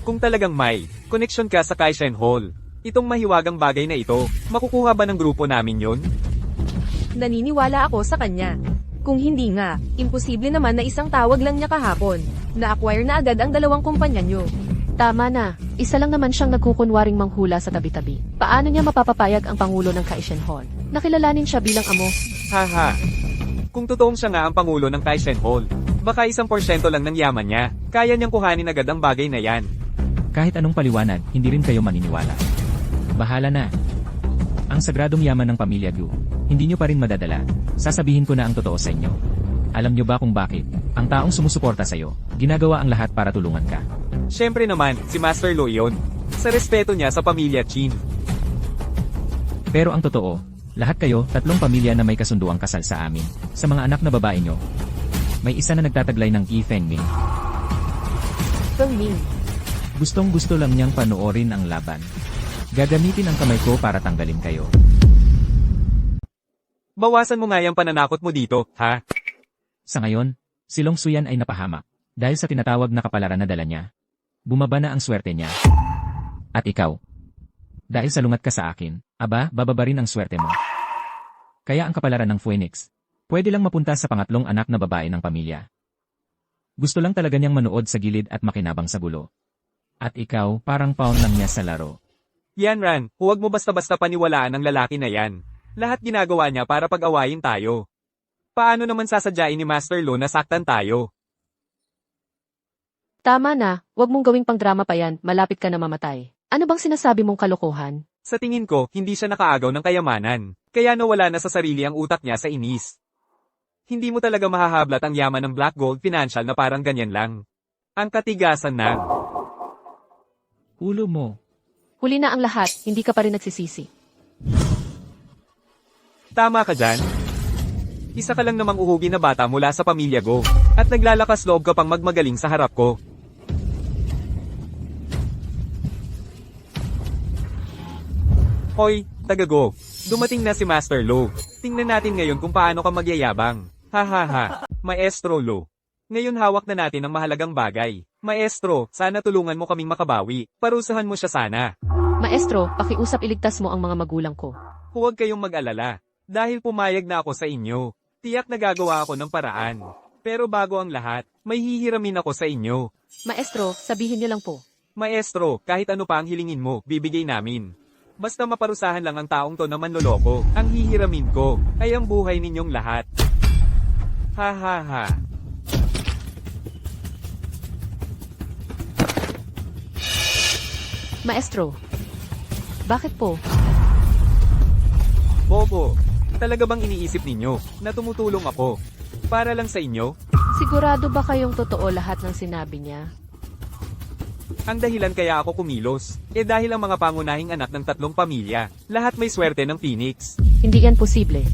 Kung talagang may koneksyon ka sa Kaishen Hall, itong mahiwagang bagay na ito, makukuha ba ng grupo namin yon? Naniniwala ako sa kanya. Kung hindi nga, imposible naman na isang tawag lang niya kahapon. Na-acquire na agad ang dalawang kumpanya niyo. Tama na, isa lang naman siyang nagkukunwaring manghula sa tabi-tabi. Paano niya mapapapayag ang Pangulo ng Kaishen Hall? Nakilalanin siya bilang amo. Haha. Kung totoong siya nga ang pangulo ng Kaishen Hall, baka 1% lang ng yaman niya, kaya niyang kuhanin agad ang bagay na yan. Kahit anong paliwanag, hindi rin kayo maniniwala. Bahala na. Ang sagradong yaman ng pamilya Gu, hindi nyo pa rin madadala. Sasabihin ko na ang totoo sa inyo. Alam nyo ba kung bakit? Ang taong sumusuporta sa'yo, ginagawa ang lahat para tulungan ka. Siyempre naman, si Master Lo yun. Sa respeto niya sa pamilya Qin. Pero ang totoo, lahat kayo, 3 pamilya na may kasunduang kasal sa amin. Sa mga anak na babae nyo, may isa na nagtataglay ng Yi Fengming. Fengming. Gustong gusto lang niyang panoorin ang laban. Gagamitin ang kamay ko para tanggalin kayo. Bawasan mo nga yung pananakot mo dito, ha? Sa ngayon, si Long Suyan ay napahamak. Dahil sa tinatawag na kapalaran na dala niya. Bumaba na ang swerte niya. At ikaw. Dahil salungat ka sa akin, aba, bababa rin ang swerte mo. Kaya ang kapalaran ng Phoenix, pwede lang mapunta sa pangatlong anak na babae ng pamilya. Gusto lang talaga niyang manood sa gilid at makinabang sa gulo. At ikaw, parang pawn lang niya sa laro. Yan Ran, huwag mo basta-basta paniwalaan ang lalaki na yan. Lahat ginagawa niya para pag-awayin tayo. Paano naman sasadyain ni Master Lo na saktan tayo? Tama na, wag mong gawing pang-drama pa yan, malapit ka na mamatay. Ano bang sinasabi mong kalokohan? Sa tingin ko, hindi siya nakaagaw ng kayamanan. Kaya nawala na sa sarili ang utak niya sa inis. Hindi mo talaga mahahablat ang yaman ng Black Gold Financial na parang ganyan lang. Ang katigasan ng Ulo mo. Huli na ang lahat, hindi ka pa rin nagsisisi. Tama ka dyan. Isa ka lang namang uhugi na bata mula sa pamilya Go. At naglalakas loob ka pang magmagaling sa harap ko. Hoy, taga-Go. Dumating na si Master Lo. Tingnan natin ngayon kung paano ka magyayabang. Hahaha. Maestro Lo. Ngayon hawak na natin ang mahalagang bagay. Maestro, sana tulungan mo kaming makabawi. Parusahan mo siya sana. Maestro, pakiusap iligtas mo ang mga magulang ko. Huwag kayong mag-alala. Dahil pumayag na ako sa inyo. Tiyak na gagawa ako ng paraan. Pero bago ang lahat, may hihiramin ako sa inyo. Maestro, sabihin niyo lang po. Maestro, kahit ano pa ang hilingin mo, bibigay namin. Basta maparusahan lang ang taong to na manloloko. Ang hihiramin ko ay ang buhay ninyong lahat. Ha ha ha. Maestro, bakit po? Bobo, talaga bang iniisip ninyo na tumutulong ako? Para lang sa inyo? Sigurado ba kayong totoo lahat ng sinabi niya? Ang dahilan kaya ako kumilos, dahil ang mga pangunahing anak ng 3 pamilya, lahat may swerte ng Phoenix. Hindi yan posible.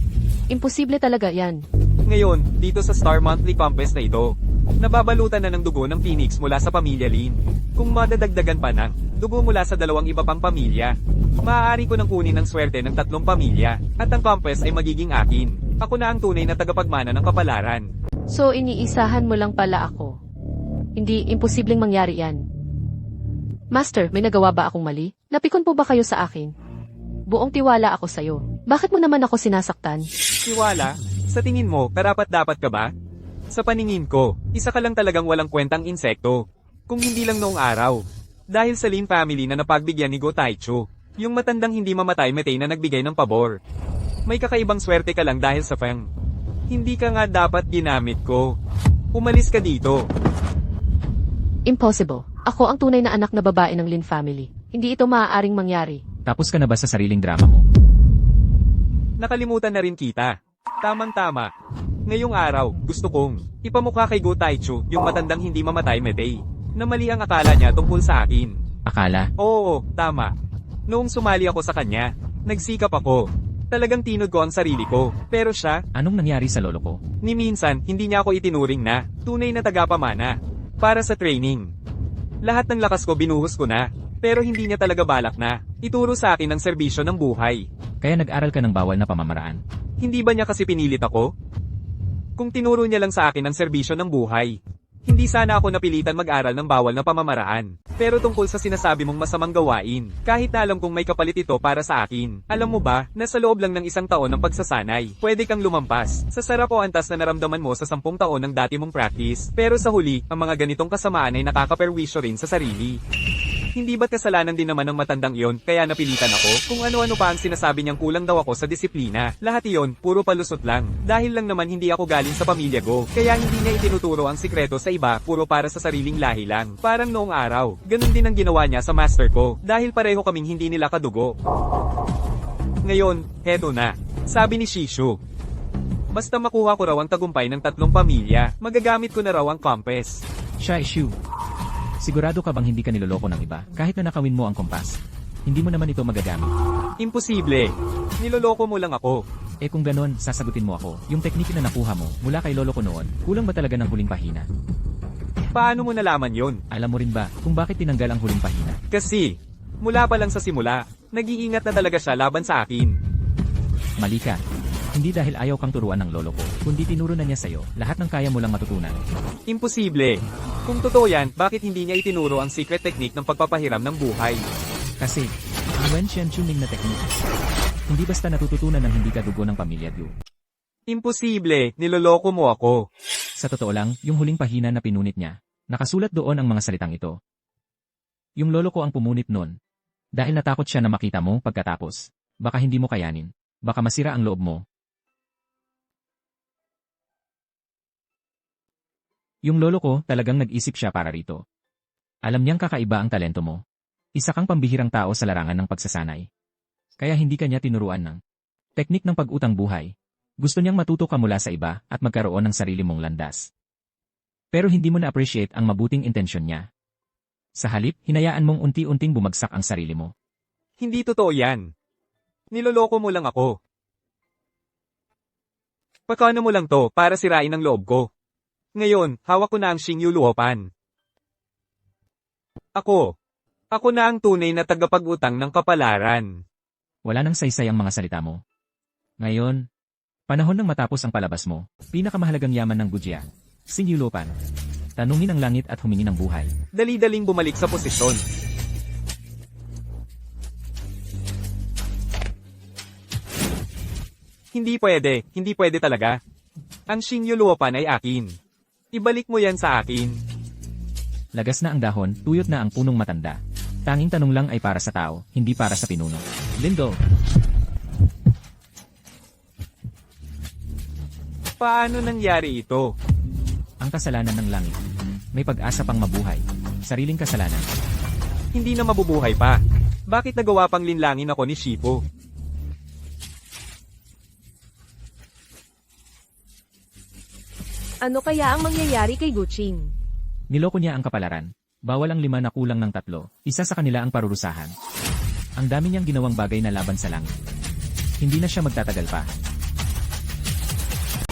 Imposible talaga yan. Ngayon, dito sa Star Monthly Compass na ito, nababalutan na ng dugo ng Phoenix mula sa pamilya Lin. Kung madadagdagan pa ng dugo mula sa 2 iba pang pamilya, maaari ko nang kunin ang swerte ng 3 pamilya, at ang compass ay magiging akin. Ako na ang tunay na tagapagmana ng kapalaran. So iniisahan mo lang pala ako. Hindi imposibleng mangyari yan. Master, may nagawa ba akong mali? Napikon po ba kayo sa akin? Buong tiwala ako sa'yo. Bakit mo naman ako sinasaktan? Tiwala? Sa tingin mo, karapat-dapat ka ba? Sa paningin ko, isa ka lang talagang walang kwentang insekto. Kung hindi lang noong araw. Dahil sa Lin family na napagbigyan ni Go Taichu, yung matandang hindi mamatay metay na nagbigay ng pabor. May kakaibang swerte ka lang dahil sa Feng. Hindi ka nga dapat ginamit ko. Umalis ka dito. Impossible. Ako ang tunay na anak na babae ng Lin family. Hindi ito maaaring mangyari. Tapos ka na ba sa sariling drama mo? Nakalimutan na rin kita. Tamang-tama. Ngayong araw, gusto kong ipamukha kay Go Taichu yung matandang hindi mamatay Metei, na mali ang akala niya tungkol sa akin. Akala, Oo, tama. Noong sumali ako sa kanya, nagsikap ako. Talagang tinod ko ang sarili ko. Pero siya, anong nangyari sa lolo ko? ni minsan, hindi niya ako itinuring na tunay na tagapamana para sa training. Lahat ng lakas ko binuhos ko na, pero hindi niya talaga balak na ituro sa akin ang serbisyo ng buhay. Kaya nag-aral ka ng bawal na pamamaraan. Hindi ba niya kasi pinilit ako? Kung tinuro niya lang sa akin ang serbisyo ng buhay, hindi sana ako napilitan mag-aral ng bawal na pamamaraan. Pero tungkol sa sinasabi mong masamang gawain, kahit na alam kong may kapalit ito para sa akin, alam mo ba, na sa loob lang ng isang taon ng pagsasanay, pwede kang lumampas sa sarap o antas na naramdaman mo sa 10 taon ng dati mong practice. Pero sa huli, ang mga ganitong kasamaan ay nakakaperwisyo rin sa sarili. Hindi ba't kasalanan din naman ng matandang iyon, kaya napilitan ako? Kung ano-ano pa ang sinasabi niyang kulang daw ako sa disiplina. Lahat iyon, puro palusot lang. Dahil lang naman hindi ako galing sa pamilya ko, kaya hindi niya itinuturo ang sikreto sa iba, puro para sa sariling lahi lang. Parang noong araw, ganun din ang ginawa niya sa master ko, dahil pareho kaming hindi nila kadugo. Ngayon, heto na. Sabi ni Shishu. Basta makuha ko raw ang tagumpay ng 3 pamilya, magagamit ko na raw ang compass. Siya issue. Sigurado ka bang hindi ka niloloko ng iba? Kahit na nakawin mo ang kompas. Hindi mo naman ito magagamit. Imposible. Niloloko mo lang ako. Eh kung ganon, sasagutin mo ako. Yung teknik na nakuha mo, mula kay lolo ko noon, kulang ba talaga ng huling pahina? Paano mo nalaman yon? Alam mo rin ba kung bakit tinanggal ang huling pahina? Kasi, mula pa lang sa simula, nag-iingat na talaga siya laban sa akin. Mali ka. Hindi dahil ayaw kang turuan ng lolo ko, kundi tinuro na niya sa'yo lahat ng kaya mo lang matutunan. Imposible. Kung totoo yan, bakit hindi niya itinuro ang secret technique ng pagpapahiram ng buhay? Kasi, ang Wenshan tuning na teknik. Hindi basta natututunan ng hindi ka dugo ng pamilya Gu. Imposible, niloloko mo ako. Sa totoo lang, yung huling pahina na pinunit niya, nakasulat doon ang mga salitang ito. Yung lolo ko ang pumunit nun. Dahil natakot siya na makita mo pagkatapos. Baka hindi mo kayanin. Baka masira ang loob mo. Yung lolo ko talagang nag-isip siya para rito. Alam niyang kakaiba ang talento mo. Isa kang pambihirang tao sa larangan ng pagsasanay. Kaya hindi kanya tinuruan ng teknik ng pag-utang buhay. Gusto niyang matuto ka mula sa iba at magkaroon ng sarili mong landas. Pero hindi mo na-appreciate ang mabuting intensyon niya. Sa halip, hinayaan mong unti-unting bumagsak ang sarili mo. Hindi totoo yan. Niloloko mo lang ako. Pakano mo lang to para sirain ang loob ko. Ngayon, hawak ko na ang Xingyu Luopan. Ako na ang tunay na tagapag-utang ng kapalaran. Wala nang saysay ang mga salita mo. Ngayon, panahon nang matapos ang palabas mo, pinakamahalagang yaman ng Gujia, Xingyu Luopan. Tanungin ang langit at humingi ng buhay. Dali-daling bumalik sa posisyon. Hindi pwede talaga. Ang Xingyu Luopan ay akin. Ibalik mo yan sa akin. Lagas na ang dahon, tuyot na ang punong matanda. Tanging tanong lang ay para sa tao, hindi para sa pinuno. Lindo! Paano nangyari ito? Ang kasalanan ng langit. May pag-asa pang mabuhay. Sariling kasalanan. Hindi na mabubuhay pa. Bakit nagawa pang linlangin ako ni Shipo? Ano kaya ang mangyayari kay Guqing? Niloko niya ang kapalaran. Bawal ang 5 na kulang ng 3. Isa sa kanila ang parurusahan. Ang dami niyang ginawang bagay na laban sa langit. Hindi na siya magtatagal pa.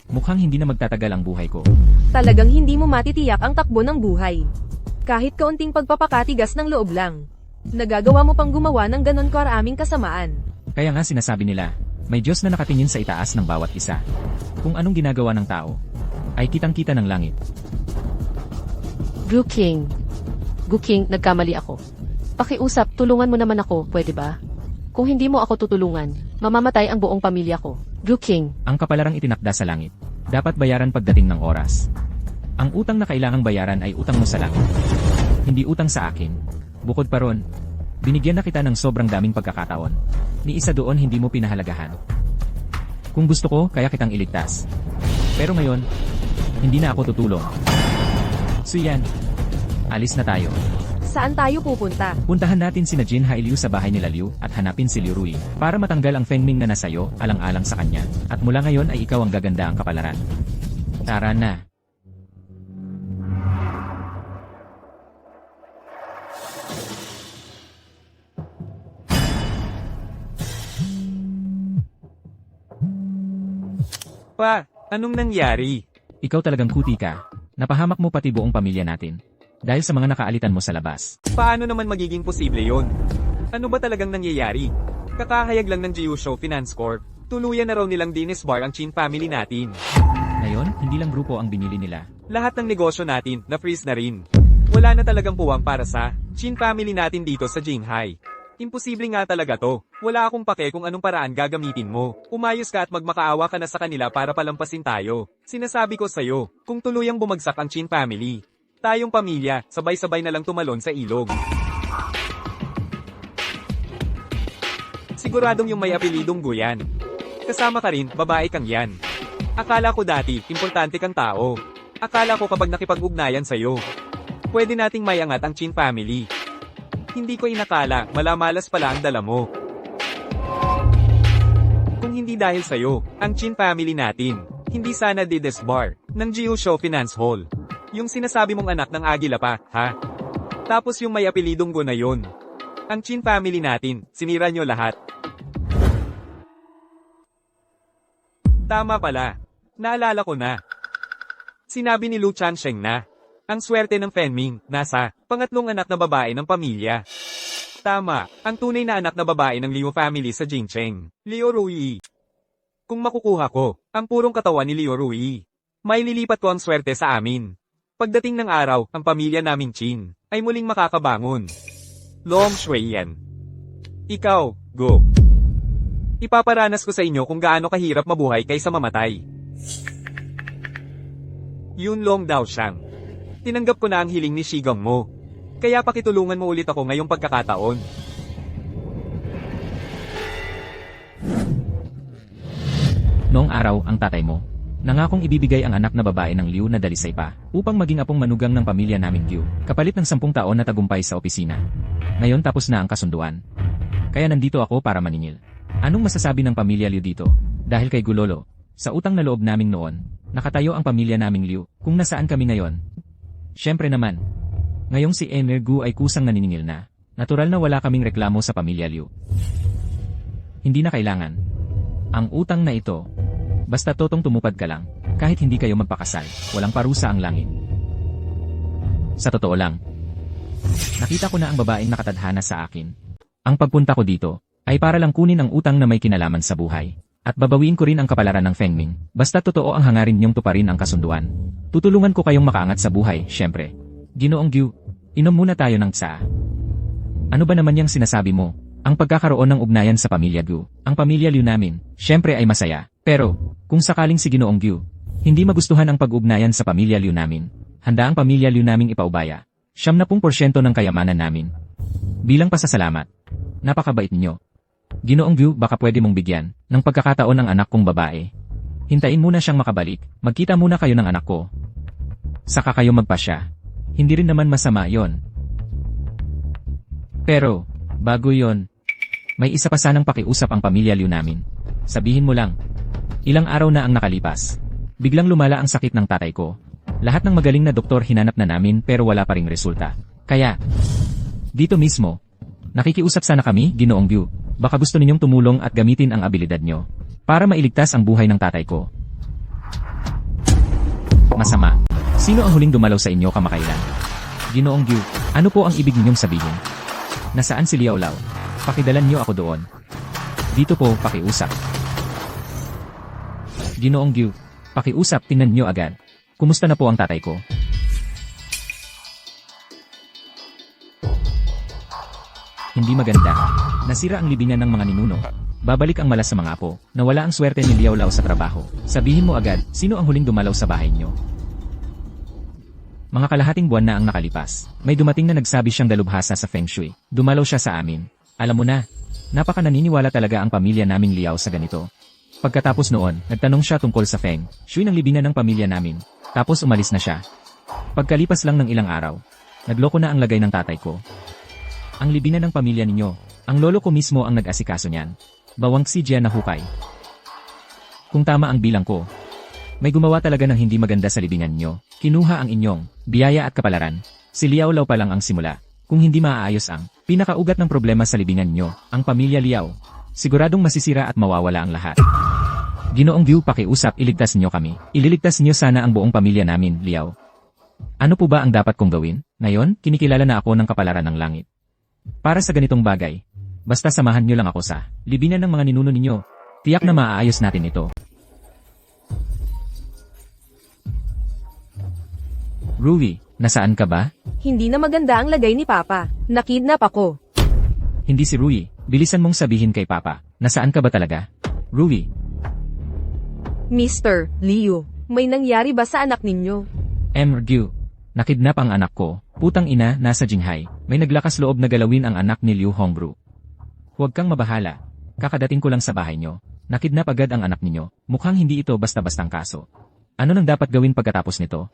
Mukhang hindi na magtatagal ang buhay ko. Talagang hindi mo matitiyak ang takbo ng buhay. Kahit kaunting pagpapakatigas ng loob lang. Nagagawa mo pang gumawa ng ganon karaming kasamaan. Kaya nga sinasabi nila, may Diyos na nakatingin sa itaas ng bawat isa. Kung anong ginagawa ng tao, ay kitang-kita ng langit. Guqing, nagkamali ako. Pakiusap, tulungan mo naman ako, pwede ba? Kung hindi mo ako tutulungan, mamamatay ang buong pamilya ko. Guqing, Ang kapalarang itinakda sa langit, dapat bayaran pagdating ng oras. Ang utang na kailangang bayaran ay utang mo sa langit. Hindi utang sa akin. Bukod pa ron, binigyan na kita ng sobrang daming pagkakataon. Ni isa doon hindi mo pinahalagahan. Kung gusto ko, kaya kitang iligtas. Pero ngayon, hindi na ako tutulong. So yan, alis na tayo. Saan tayo pupunta? Puntahan natin sina Jin Hailiu sa bahay nila Liu at hanapin si Liu Rui para matanggal ang Feng Ming na nasayo alang-alang sa kanya. At mula ngayon ay ikaw ang gaganda ang kapalaran. Tara na. Pa, anong nangyari? Ikaw talagang kuti ka. Napahamak mo pati buong pamilya natin. Dahil sa mga nakaalitan mo sa labas. Paano naman magiging posible yon? Ano ba talagang nangyayari? Kakahayag lang ng Jiusho Finance Corp. Tuluyan na raw nilang dinisbar ang Chin family natin. Ngayon, hindi lang grupo ang binili nila. Lahat ng negosyo natin, na-freeze na rin. Wala na talagang puwang para sa Chin family natin dito sa Jinghai. Imposible nga talaga to. Wala akong pake kung anong paraan gagamitin mo. Umayos ka at magmakaawa ka na sa kanila para palampasin tayo. Sinasabi ko sa'yo, kung tuluyang bumagsak ang Chin family, tayong pamilya, sabay-sabay na lang tumalon sa ilog. Siguradong yung may apelidong Guyan. Kasama ka rin, babae kang yan. Akala ko dati, importante kang tao. Akala ko kapag nakipag-ugnayan sa'yo, pwede nating mayangat ang Chin family. Hindi ko inakala, malamalas pala ang dala mo. Kung hindi dahil sa'yo, ang Chin family natin, hindi sana didesbar ng Jiusho Finance Hall. Yung sinasabi mong anak ng Agila pa, ha? Tapos yung may apelidong Go na yun. Ang Chin family natin, sinira nyo lahat. Tama pala. Naalala ko na. Sinabi ni Lu Chansheng na, ang swerte ng Fenming, nasa pangatlong anak na babae ng pamilya. Tama, ang tunay na anak na babae ng Liu family sa Jingcheng, Liu Rui. Kung makukuha ko, ang purong katawan ni Liu Rui, may lilipat ko ang swerte sa amin. Pagdating ng araw, ang pamilya naming Chin, ay muling makakabangon. Long Shui yan. Ikaw, Go. Ipaparanas ko sa inyo kung gaano kahirap mabuhay kaysa mamatay. Yun Long daw siyang. Tinanggap ko na ang hiling ni Shigang mo. Kaya pakitulungan mo ulit ako ngayong pagkakataon. Noong araw, ang tatay mo, nangakong ibibigay ang anak na babae ng Liu na dalisay pa, upang maging apong manugang ng pamilya naming Liu, kapalit ng 10 taon na tagumpay sa opisina. Ngayon tapos na ang kasunduan. Kaya nandito ako para maningil. Anong masasabi ng pamilya Liu dito? Dahil kay Gulolo, sa utang na loob naming noon, nakatayo ang pamilya naming Liu, kung nasaan kami ngayon. Siyempre naman, ngayong si Energu ay kusang naniningil na. Natural na wala kaming reklamo sa pamilya Liu. Hindi na kailangan. Ang utang na ito, basta totong tumupad ka lang, kahit hindi kayo magpakasal, walang parusa ang langit. Sa totoo lang, nakita ko na ang babaeng nakatadhana sa akin. Ang pagpunta ko dito, ay para lang kunin ang utang na may kinalaman sa buhay. At babawiin ko rin ang kapalaran ng Fengming, basta totoo ang hangarin niyong tuparin ang kasunduan. Tutulungan ko kayong makaangat sa buhay, syempre. Ginoong Gyu, inom muna tayo ng tsaa. Ano ba naman yung sinasabi mo? Ang pagkakaroon ng ugnayan sa pamilya Gyu, ang pamilya Liu namin, syempre ay masaya. Pero, kung sakaling si Ginoong Gyu, hindi magustuhan ang pag-ugnayan sa pamilya Liu namin, handa ang pamilya Liu naming ipaubaya. 70% ng kayamanan namin. Bilang pasasalamat, napakabait niyo. Ginoong Gyu, baka pwede mong bigyan ng pagkakataon ng anak kong babae. Hintayin muna siyang makabalik, magkita muna kayo ng anak ko. Saka kayo magpasya. Hindi rin naman masama yon. Pero, bago yon, may isa pa sanang pakiusap ang pamilya Liu namin. Sabihin mo lang, ilang araw na ang nakalipas. Biglang lumala ang sakit ng tatay ko. Lahat ng magaling na doktor hinanap na namin pero wala pa ring resulta. Kaya, dito mismo, nakikiusap sana kami, Ginoong Gyu. Baka gusto ninyong tumulong at gamitin ang abilidad nyo para mailigtas ang buhay ng tatay ko. Masama. Sino ang huling dumalaw sa inyo kamakailan? Ginoong Gyu, ano po ang ibig ninyong sabihin? Nasaan si Liao Lao? Pakidalan niyo ako doon. Dito po, pakiusap. Ginoong Gyu, pakiusap, tingnan niyo agad. Kumusta na po ang tatay ko? Hindi maganda. Nasira ang libingan ng mga ninuno. Babalik ang malas sa mga apo. Nawala ang swerte ni Liao Lao sa trabaho. Sabihin mo agad, sino ang huling dumalaw sa bahay niyo? Mga kalahating buwan na ang nakalipas. May dumating na nagsabi siyang dalubhasa sa Feng Shui. Dumalaw siya sa amin. Alam mo na, napaka naniniwala talaga ang pamilya naming Liao sa ganito. Pagkatapos noon, nagtanong siya tungkol sa Feng Shui ng libingan ng pamilya namin. Tapos umalis na siya. Pagkalipas lang ng ilang araw, nagloko na ang lagay ng tatay ko. Ang libingan ng pamilya ninyo, ang lolo ko mismo ang nag-asikaso niyan. Bawang si Jia na hukay. Kung tama ang bilang ko, may gumawa talaga ng hindi maganda sa libingan niyo. Kinuha ang inyong biyaya at kapalaran. Si Liao Lao pa lang ang simula. Kung hindi maaayos ang pinakaugat ng problema sa libingan niyo, ang pamilya Liao, siguradong masisira at mawawala ang lahat. Ginoong View, pakiusap, iligtas niyo kami. Ililigtas niyo sana ang buong pamilya namin, Liao. Ano po ba ang dapat kong gawin? Ngayon, kinikilala na ako ng kapalaran ng langit. Para sa ganitong bagay, basta samahan niyo lang ako sa libingan ng mga ninuno ninyo. Tiyak na maaayos natin ito. Ruby, nasaan ka ba? Hindi na maganda ang lagay ni Papa. Nakidnap ako. Hindi si Rui. Bilisan mong sabihin kay Papa. Nasaan ka ba talaga? Rui, Mr. Liu, may nangyari ba sa anak ninyo? Ryu, nakidnap ang anak ko. Putang ina, nasa Jinghai. May naglakas loob na galawin ang anak ni Liu Hongbru. Huwag kang mabahala. Kakadating ko lang sa bahay nyo. Nakidnap agad ang anak ninyo. Mukhang hindi ito basta-bastang kaso. Ano nang dapat gawin pagkatapos nito?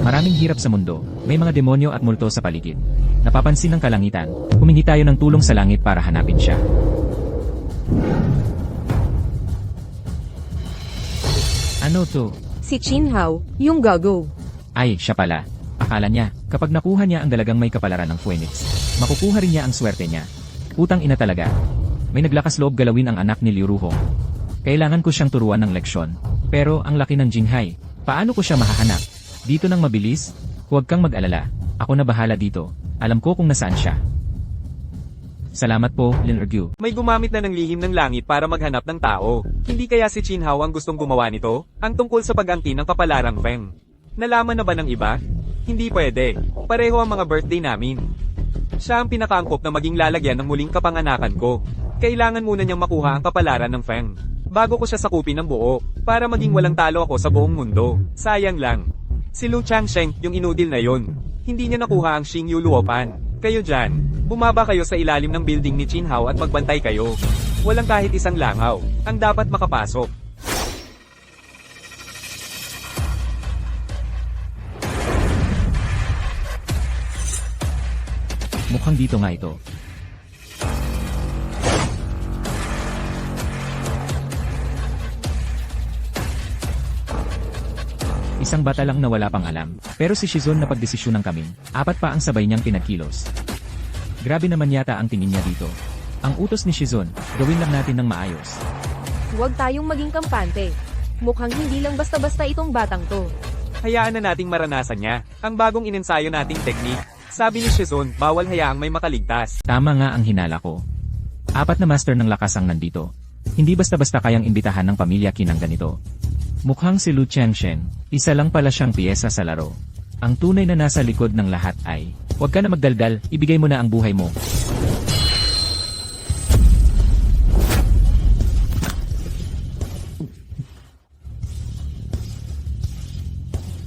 Maraming hirap sa mundo. May mga demonyo at multo sa paligid. Napapansin ng kalangitan. Humingi tayo ng tulong sa langit para hanapin siya. Ano to? Si Chin Hao, yung gago. Ay, siya pala. Akala niya, kapag nakuha niya ang dalagang may kapalaran ng Phoenix, makukuha rin niya ang swerte niya. Putang ina talaga. May naglakas loob galawin ang anak ni Liu Ruhong. Kailangan ko siyang turuan ng leksyon. Pero ang laki ng Jinghai, paano ko siya mahahanap? Dito nang mabilis? Huwag kang mag-alala. Ako na bahala dito. Alam ko kung nasaan siya. Salamat po, Lin Ergu. May gumamit na ng lihim ng langit para maghanap ng tao. Hindi kaya si Chin Hao ang gustong gumawa nito? Ang tungkol sa pag-angkin ng kapalarang Feng. Nalaman na ba ng iba? Hindi pwede. Pareho ang mga birthday namin. Siya ang pinakaangkop na maging lalagyan ng muling kapanganakan ko. Kailangan muna niyang makuha ang kapalaran ng Feng. Bago ko siya sakupin ng buo, para maging walang talo ako sa buong mundo. Sayang lang. Si Lu Changsheng, yung inudil na yon. Hindi niya nakuha ang Xing Yu Luopan. Kayo dyan, bumaba kayo sa ilalim ng building ni Chin Hao at magbantay kayo. Walang kahit isang langaw. Ang dapat makapasok. Mukhang dito nga ito. Isang bata lang na wala pang alam. Pero si Shizun na pagdesisyon ng kaming, 4 pa ang sabay niyang pinagkilos. Grabe naman yata ang tingin niya dito. Ang utos ni Shizun, gawin lang natin ng maayos. Huwag tayong maging kampante. Mukhang hindi lang basta-basta itong batang to. Hayaan na nating maranasan niya ang bagong inensayo nating teknik. Sabi ni Shizun, bawal hayaang may makaligtas. Tama nga ang hinala ko. 4 na master ng lakas ang nandito. Hindi basta-basta kayang imbitahan ng pamilya Qin ng ganito. Mukhang si Lu Changsheng, isa lang pala siyang piyesa sa laro. Ang tunay na nasa likod ng lahat ay, huwag ka na magdaldal, ibigay mo na ang buhay mo.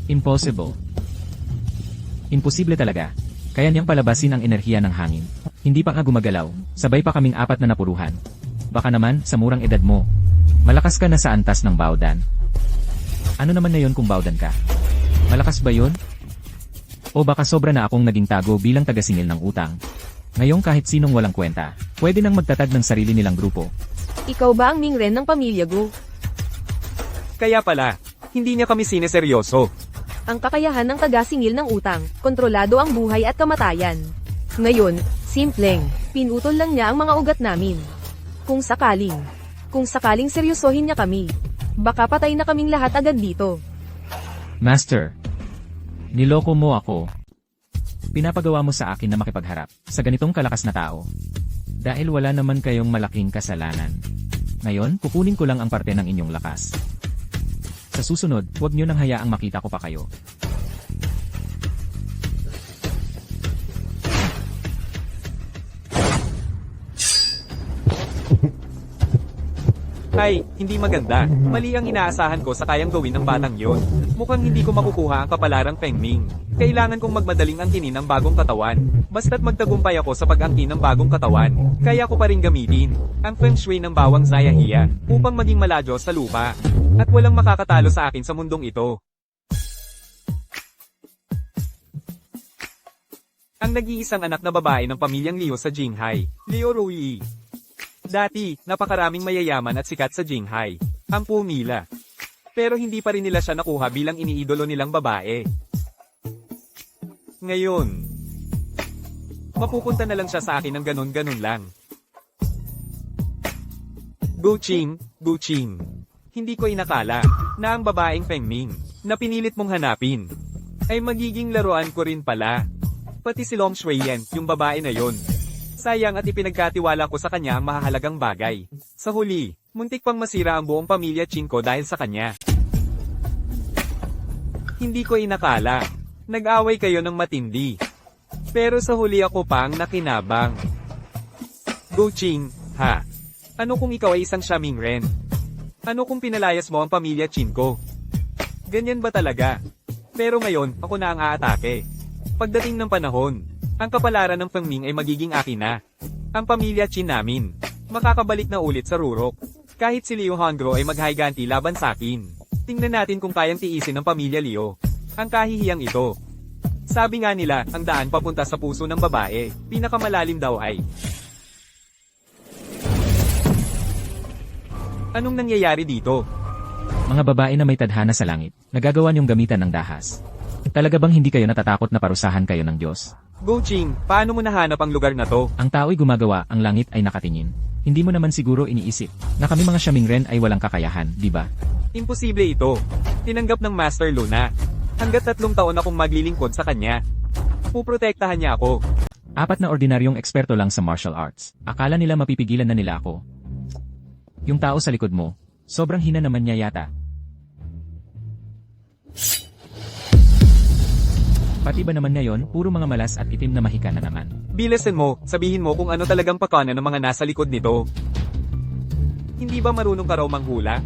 Impossible. Imposible talaga. Kaya niyang palabasin ang enerhiya ng hangin. Hindi pa nga gumagalaw, sabay pa kaming 4 na napuruhan. Baka naman, sa murang edad mo, malakas ka na sa antas ng Baodan. Ano naman na yon kung Baodan ka? Malakas ba yon? O baka sobra na akong naging tago bilang taga-singil ng utang. Ngayong kahit sinong walang kwenta, pwede nang magtatag ng sarili nilang grupo. Ikaw ba ang Mingren ng pamilya Go? Kaya pala, hindi niya kami sineseryoso. Ang kakayahan ng taga-singil ng utang, kontrolado ang buhay at kamatayan. Ngayon, simpleng, pinutol lang niya ang mga ugat namin. Kung sakaling seryosohin niya kami, baka patay na kaming lahat agad dito. Master, niloko mo ako. Pinapagawa mo sa akin na makipagharap sa ganitong kalakas na tao. Dahil wala naman kayong malaking kasalanan. Ngayon, kukunin ko lang ang parte ng inyong lakas. Sa susunod, huwag niyo nang hayaang makita ko pa kayo. Ay, hindi maganda. Mali ang inaasahan ko sa kayang gawin ng batang yon. Mukhang hindi ko makukuha ang kapalarang Feng Ming. Kailangan kong magmadaling angkinin ang bagong katawan. Basta't magtagumpay ako sa pag-angkin ng bagong katawan, kaya ko pa rin gamitin ang Feng Shui ng bawang Zayahia upang maging maladyo sa lupa. At walang makakatalo sa akin sa mundong ito. Ang nag-iisang anak na babae ng pamilyang Liu sa Jinghai, Liu Ruyi. Dati, napakaraming mayayaman at sikat sa Jinghai. Ang nila. Pero hindi pa rin nila siya nakuha bilang iniidolo nilang babae. Ngayon, mapupunta na lang siya sa akin ng ganun-ganun lang. Guqing. Hindi ko inakala na ang babaeng Feng Ming na pinilit mong hanapin ay magiging laruan ko rin pala. Pati si Long Shuiyan, yung babae na yon. Sayang at ipinagkatiwala ko sa kanya ang mahahalagang bagay. Sa huli, muntik pang masira ang buong pamilya Qin ko dahil sa kanya. Hindi ko inakala. Nag-away kayo ng matindi. Pero sa huli ako pang nakinabang. Guqing, ha? Ano kung ikaw ay isang Xiaming Ren? Ano kung pinalayas mo ang pamilya Qin ko? Ganyan ba talaga? Pero ngayon, ako na ang aatake. Pagdating ng panahon, ang kapalaran ng Feng Ming ay magiging akin na. Ang pamilya Qin namin, makakabalik na ulit sa rurok. Kahit si Liu Hongro ay maghayganti laban sa akin. Tingnan natin kung kayang tiisin ng pamilya Liu. Ang kahihiyang ito. Sabi nga nila, ang daan papunta sa puso ng babae, pinakamalalim daw ay. Anong nangyayari dito? Mga babae na may tadhana sa langit, nagagawa niyong gamitan ng dahas. Talaga bang hindi kayo natatakot na parusahan kayo ng Diyos? Guqing, paano mo nahanap ang lugar na to? Ang tao'y gumagawa, ang langit ay nakatingin. Hindi mo naman siguro iniisip na kami mga Xiaming Ren ay walang kakayahan, di ba? Imposible ito. Tinanggap ng Master Luna. Hanggat 3 taon akong maglilingkod sa kanya. Puprotektahan niya ako. 4 na ordinaryong eksperto lang sa martial arts. Akala nila mapipigilan na nila ako. Yung tao sa likod mo, sobrang hina naman niya yata. Pati ba naman ngayon, puro mga malas at itim na mahika na naman. Bilasan mo, sabihin mo kung ano talagang pakana ng mga nasa likod nito. Hindi ba marunong ka raw manghula?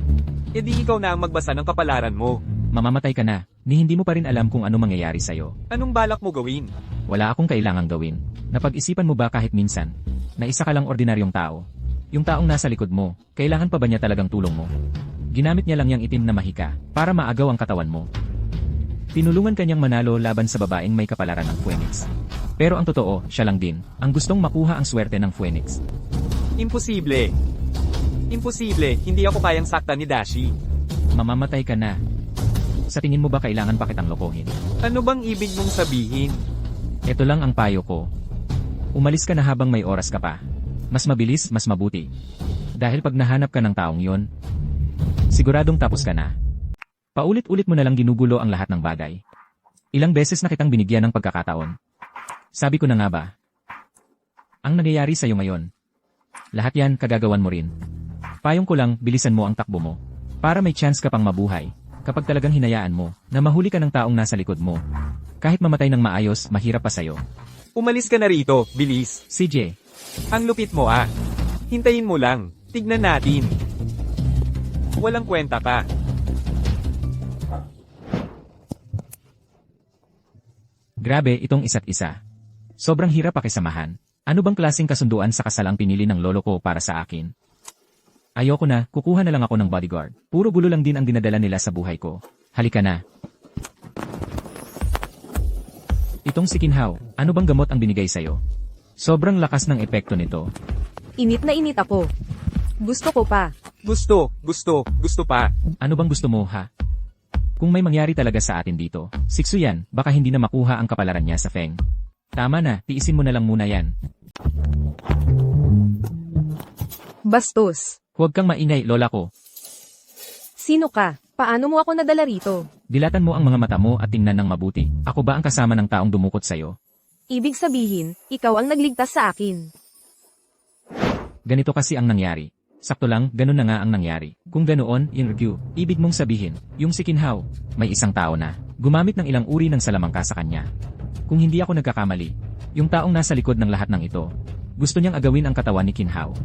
E di ikaw na ang magbasa ng kapalaran mo. Mamamatay ka na, ni hindi mo pa rin alam kung ano mangyayari sa'yo. Anong balak mo gawin? Wala akong kailangang gawin. Napag-isipan mo ba kahit minsan, na isa ka lang ordinaryong tao? Yung taong nasa likod mo, kailangan pa ba niya talagang tulong mo? Ginamit niya lang yung itim na mahika, para maagaw ang katawan mo. Tinulungan kanyang manalo laban sa babaeng may kapalaran ng Phoenix. Pero ang totoo, siya lang din, ang gustong makuha ang swerte ng Phoenix. Imposible. Imposible, hindi ako kayang sakta ni Dashi. Mamamatay ka na. Sa tingin mo ba kailangan pa kitang lokohin? Ano bang ibig mong sabihin? Ito lang ang payo ko. Umalis ka na habang may oras ka pa. Mas mabilis, mas mabuti. Dahil pag nahanap ka ng taong yon, siguradong tapos ka na. Paulit-ulit mo na lang ginugulo ang lahat ng bagay. Ilang beses na kitang binigyan ng pagkakataon. Sabi ko na nga ba? Ang nangyayari sa'yo ngayon. Lahat yan kagagawan mo rin. Payong ko lang, bilisan mo ang takbo mo. Para may chance ka pang mabuhay. Kapag talagang hinayaan mo, na mahuli ka ng taong nasa likod mo. Kahit mamatay ng maayos, mahirap pa sa'yo. Umalis ka na rito, bilis. CJ, Ang lupit mo ah. Hintayin mo lang. Tignan natin. Walang kwenta ka. grabe itong isa't isa. Sobrang hirap pakisamahan. Ano bang klaseng kasunduan sa kasal ang pinili ng lolo ko para sa akin? Ayoko na, kukuha na lang ako ng bodyguard. Puro gulo lang din ang dinadala nila sa buhay ko. Halika na. Itong si Kinhao, ano bang gamot ang binigay sa'yo? Sobrang lakas ng epekto nito. Init na init ako. Gusto ko pa. Gusto pa. Ano bang gusto mo, ha? Kung may mangyari talaga sa atin dito, Siksu yan, baka hindi na makuha ang kapalaran niya sa Feng. Tama na, tiisin mo na lang muna yan. Bastos. Huwag kang maingay, lola ko. Sino ka? Paano mo ako nadala rito? Dilatan mo ang mga mata mo at tingnan ng mabuti. Ako ba ang kasama ng taong dumukot sa'yo? Ibig sabihin, ikaw ang nagligtas sa akin. Ganito kasi ang nangyari. Sakto lang, ganun na nga ang nangyari. Kung ganoon, in review, ibig mong sabihin, yung si Kinhao, may isang tao na, gumamit ng ilang uri ng salamangka sa kanya. Kung hindi ako nagkakamali, yung taong nasa likod ng lahat ng ito, gusto niyang agawin ang katawan ni Kinhao.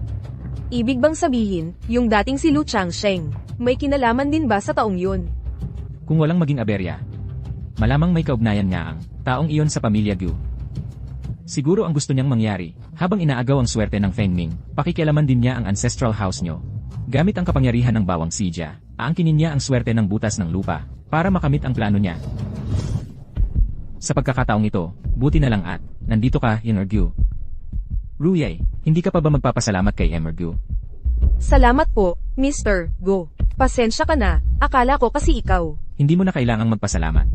Ibig bang sabihin, yung dating si Lu Changsheng, may kinalaman din ba sa taong yun? Kung walang maging aberya, malamang may kaugnayan nga ang taong iyon sa pamilya Gu. Siguro ang gusto niyang mangyari, habang inaagaw ang swerte ng Feng Ming, pakikialaman din niya ang ancestral house nyo. Gamit ang kapangyarihan ng bawang Sijia, aangkinin niya ang swerte ng butas ng lupa, para makamit ang plano niya. Sa pagkakataong ito, buti na lang at, nandito ka, Emergu. Ruye, hindi ka pa ba magpapasalamat kay Emergu? Salamat po, Mr. Go. Pasensya ka na, akala ko kasi ikaw. Hindi mo na kailangang magpasalamat.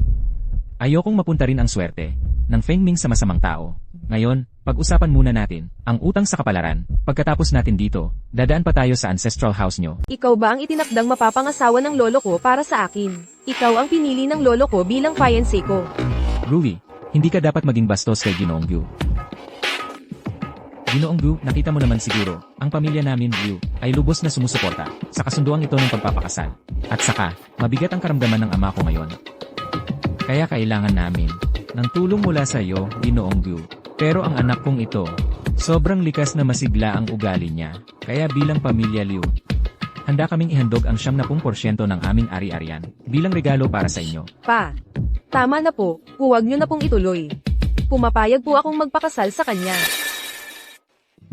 Ayokong mapunta rin ang swerte ng Feng Ming sa masamang tao. Ngayon, pag-usapan muna natin ang utang sa kapalaran. Pagkatapos natin dito, dadaan pa tayo sa ancestral house nyo. Ikaw ba ang itinakdang mapapangasawa ng lolo ko para sa akin? Ikaw ang pinili ng lolo ko bilang fiancé ko. Ruby, hindi ka dapat maging bastos kay Ginoong Gu. Ginoong Gu, nakita mo naman siguro, ang pamilya namin, Gu, ay lubos na sumusuporta sa kasunduang ito ng pagpapakasal. At saka, mabigat ang karamdaman ng ama ko ngayon. Kaya kailangan namin ng tulong mula sa iyo, Ginoong Gu. Pero ang anak kong ito, sobrang likas na masigla ang ugali niya. Kaya bilang pamilya Liu, handa kaming ihandog ang 70% ng aming ari-arian bilang regalo para sa inyo. Pa, tama na po, huwag nyo na pong ituloy. Pumapayag po akong magpakasal sa kanya.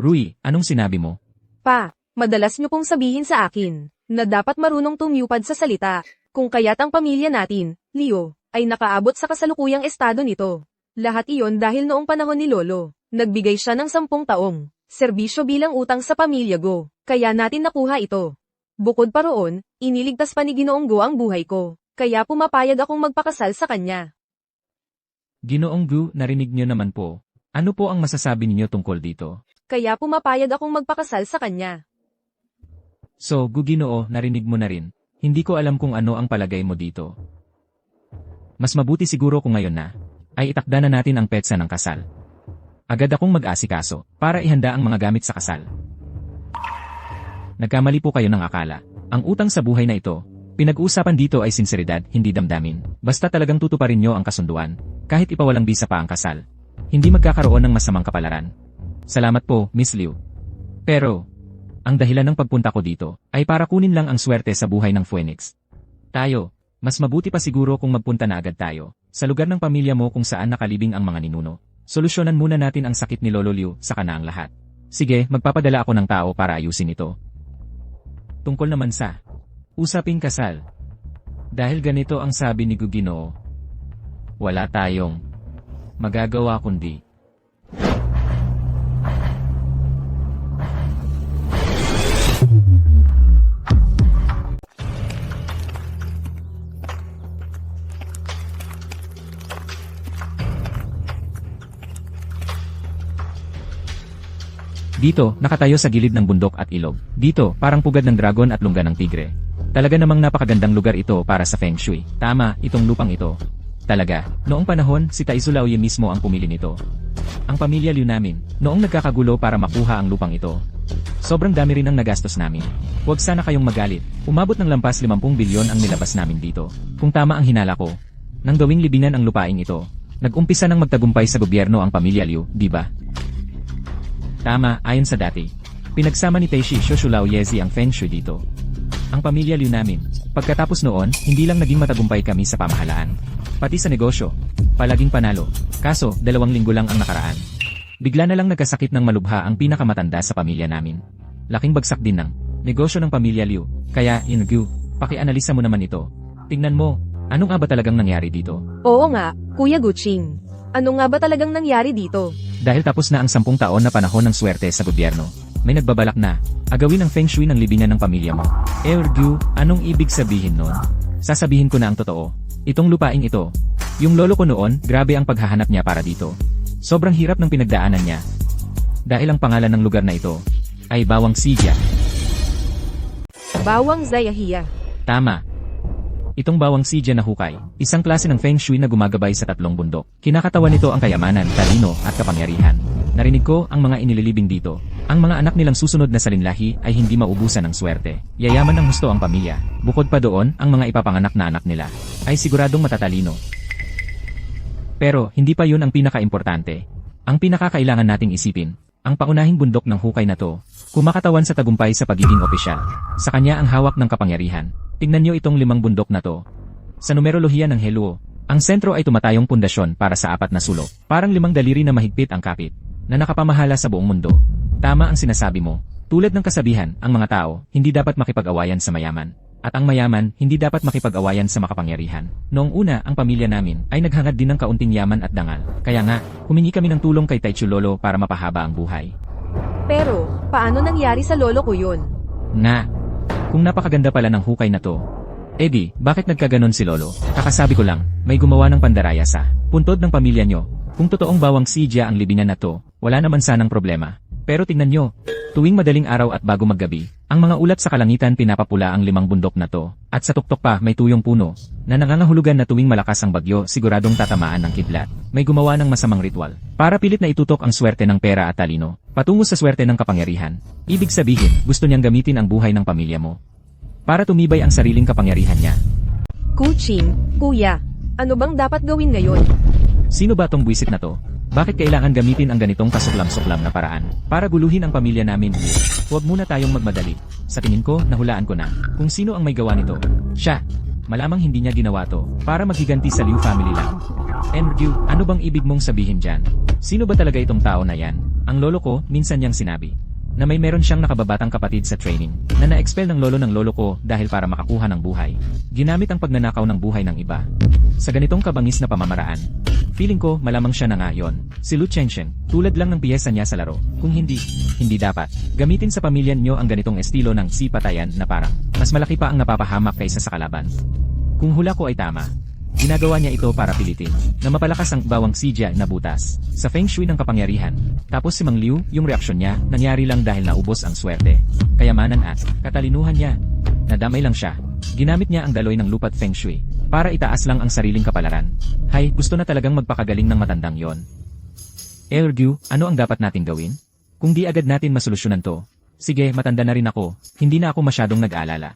Rui, anong sinabi mo? Pa, madalas nyo pong sabihin sa akin na dapat marunong tumupad sa salita. Kung kaya't ang pamilya natin, Leo, ay nakaabot sa kasalukuyang estado nito. Lahat iyon dahil noong panahon ni Lolo, nagbigay siya ng 10 taong serbisyo bilang utang sa pamilya Go. Kaya natin nakuha ito. Bukod pa roon, iniligtas pa ni Ginoong Go ang buhay ko. Kaya pumapayag akong magpakasal sa kanya. Ginoong Gu, narinig niyo naman po. Ano po ang masasabi ninyo tungkol dito? Kaya pumapayag akong magpakasal sa kanya. So, Gu Ginoo, narinig mo na rin. Hindi ko alam kung ano ang palagay mo dito. Mas mabuti siguro kung ngayon na, ay itakda na natin ang petsa ng kasal. Agad akong mag-asikaso, para ihanda ang mga gamit sa kasal. Nagkamali po kayo ng akala. Ang utang sa buhay na ito, pinag-uusapan dito ay sinseridad, hindi damdamin. Basta talagang tutuparin nyo ang kasunduan, kahit ipawalang bisa pa ang kasal. Hindi magkakaroon ng masamang kapalaran. Salamat po, Miss Liu. Pero, ang dahilan ng pagpunta ko dito, ay para kunin lang ang swerte sa buhay ng Phoenix. Tayo, mas mabuti pa siguro kung magpunta na agad tayo, sa lugar ng pamilya mo kung saan nakalibing ang mga ninuno. Solusyonan muna natin ang sakit ni Lolo Liu, saka na ang lahat. Sige, magpapadala ako ng tao para ayusin ito. Tungkol naman sa usaping kasal. Dahil ganito ang sabi ni Gugino, wala tayong magagawa kundi dito, nakatayo sa gilid ng bundok at ilog. Dito, parang pugad ng dragon at lungga ng tigre. Talaga namang napakagandang lugar ito para sa Feng Shui. Tama, itong lupang ito. Talaga, noong panahon, si Taizu Laoye mismo ang pumili nito. Ang pamilya Liu namin, noong nagkakagulo para makuha ang lupang ito. Sobrang dami rin ang nagastos namin. Huwag sana kayong magalit. Umabot ng lampas 50 bilyon ang nilabas namin dito. Kung tama ang hinala ko, nang gawing libingan ang lupaing ito, nag-umpisa ng magtagumpay sa gobyerno ang pamilya Liu, di ba? Tama, ayon sa dati. Pinagsama ni Taishi Shoshulao Yezi ang Feng Shui dito. Ang pamilya Liu namin, pagkatapos noon, hindi lang naging matagumpay kami sa pamahalaan. Pati sa negosyo, palaging panalo. Kaso, 2 linggo lang ang nakaraan. Bigla na lang nagkasakit ng malubha ang pinakamatanda sa pamilya namin. Laking bagsak din ng negosyo ng pamilya Liu. Kaya, Ingyu, pakianalisa mo naman ito. Tingnan mo, ano nga ba talagang nangyari dito? Oo nga, Kuya Guching. Ano nga ba talagang nangyari dito? Dahil tapos na ang 10 taon na panahon ng swerte sa gobyerno, may nagbabalak na agawin ang Feng Shui ng libingan ng pamilya mo. Ergu, anong ibig sabihin nun? Sasabihin ko na ang totoo. Itong lupaing ito, yung lolo ko noon, grabe ang paghahanap niya para dito. Sobrang hirap ng pinagdaanan niya. Dahil ang pangalan ng lugar na ito ay Bawang Sijia. Bawang Zayahiya. Tama. Itong Bawang Sijia na hukay, isang klase ng Feng Shui na gumagabay sa 3 bundok. Kinakatawan nito ang kayamanan, talino, at kapangyarihan. Narinig ko ang mga inililibing dito. Ang mga anak nilang susunod na salinlahi ay hindi maubusan ng swerte. Yayaman ng husto ang pamilya. Bukod pa doon, ang mga ipapanganak na anak nila ay siguradong matatalino. Pero, hindi pa yun ang pinaka-importante. Ang pinakakailangan nating isipin, ang paunahing bundok ng hukay na to, kumakatawan sa tagumpay sa pagiging opisyal. Sa kanya ang hawak ng kapangyarihan. Tingnan nyo itong 5 bundok na to. Sa numerolohiya ng Heluo, ang sentro ay tumatayong pundasyon para sa apat na sulok. Parang 5 daliri na mahigpit ang kapit, na nakapamahala sa buong mundo. Tama ang sinasabi mo. Tulad ng kasabihan, ang mga tao, hindi dapat makipag-awayan sa mayaman. At ang mayaman, hindi dapat makipag-awayan sa makapangyarihan. Noong una, ang pamilya namin ay naghangad din ng kaunting yaman at dangal. Kaya nga, humingi kami ng tulong kay Taichulolo para mapahaba ang buhay. Pero, paano nangyari sa lolo ko yun? Nga, kung napakaganda pala ng hukay na to. Eddie, bakit nagkaganon si Lolo? Kakasabi ko lang, may gumawa ng pandaraya sa puntod ng pamilya nyo. Kung totoong bawang sidya ang libingan na to, wala naman sanang problema. Pero tingnan nyo, tuwing madaling araw at bago maggabi, ang mga ulap sa kalangitan pinapapula ang 5 bundok na to. At sa tuktok pa may tuyong puno, na nangangahulugan na tuwing malakas ang bagyo siguradong tatamaan ng kidlat. May gumawa ng masamang ritual, para pilit na itutok ang swerte ng pera at talino, patungo sa swerte ng kapangyarihan. Ibig sabihin, gusto niyang gamitin ang buhay ng pamilya mo para tumibay ang sariling kapangyarihan niya. Kuching, kuya, ano bang dapat gawin ngayon? Sino ba tong buwisit na to? Bakit kailangan gamitin ang ganitong kasuklam-suklam na paraan para guluhin ang pamilya namin? Huwag muna tayong magmadali. Sa tingin ko, nahulaan ko na kung sino ang may gawa nito. Siya. Malamang hindi niya ginawa to para maghiganti sa Liu family lang. Andrew, ano bang ibig mong sabihin dyan? Sino ba talaga itong tao na yan? Ang lolo ko, minsan niyang sinabi na may meron siyang nakababatang kapatid sa training na na-expel ng lolo ko dahil para makakuha ng buhay. Ginamit ang pagnanakaw ng buhay ng iba. Sa ganitong kabangis na pamamaraan, feeling ko malamang siya na nga yon. Si Lu Chengsheng, tulad lang ng piyesa niya sa laro. Kung hindi dapat. Gamitin sa pamilya niyo ang ganitong estilo ng sipatayan na parang mas malaki pa ang napapahamak kaysa sa kalaban. Kung hula ko ay tama, ginagawa niya ito para pilitin na mapalakas ang bawang sidya na butas sa feng shui ng kapangyarihan. Tapos si Mang Liu, yung reaksyon niya, nangyari lang dahil naubos ang swerte, kayamanan at katalinuhan niya. Nadamay lang siya. Ginamit niya ang daloy ng lupat feng shui para itaas lang ang sariling kapalaran. Hay, gusto na talagang magpakagaling ng matandang yon. Ergu, ano ang dapat nating gawin? Kung di agad natin masolusyonan to, sige, matanda na rin ako, hindi na ako masyadong nag-aalala.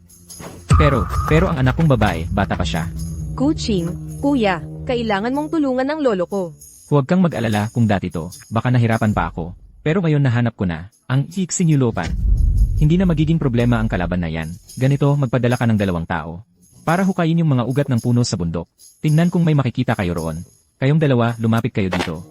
Pero ang anak kong babae, bata pa siya. Kuching, kuya, kailangan mong tulungan ng lolo ko. Huwag kang mag-alala kung dati to, baka nahirapan pa ako. Pero ngayon nahanap ko na, ang Ixinyulopan. Hindi na magiging problema ang kalaban na yan. Ganito, magpadala ka ng 2 tao para hukayin yung mga ugat ng puno sa bundok. Tingnan kung may makikita kayo roon. Kayong 2, lumapit kayo dito.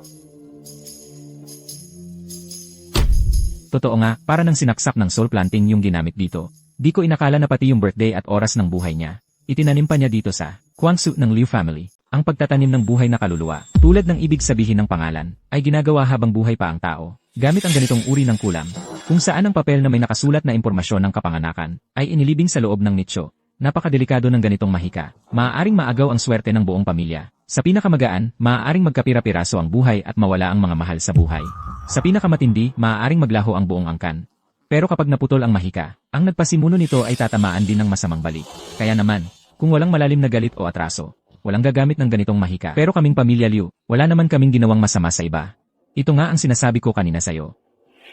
Totoo nga, para nang sinaksak ng soul planting yung ginamit dito. Di ko inakala na pati yung birthday at oras ng buhay niya. Itinanim pa niya dito sa Kwangsu ng Liu family. Ang pagtatanim ng buhay na kaluluwa, tulad ng ibig sabihin ng pangalan, ay ginagawa habang buhay pa ang tao. Gamit ang ganitong uri ng kulam, kung saan ang papel na may nakasulat na impormasyon ng kapanganakan, ay inilibing sa loob ng nicho. Napakadelikado ng ganitong mahika. Maaaring maagaw ang swerte ng buong pamilya. Sa pinakamagaan, maaaring magkapira-piraso ang buhay at mawala ang mga mahal sa buhay. Sa pinakamatindi, maaaring maglaho ang buong angkan. Pero kapag naputol ang mahika, ang nagpasimuno nito ay tatamaan din ng masamang balik. Kaya naman, kung walang malalim na galit o atraso, walang gagamit ng ganitong mahika. Pero kaming pamilya Liu, wala naman kaming ginawang masama sa iba. Ito nga ang sinasabi ko kanina sa'yo.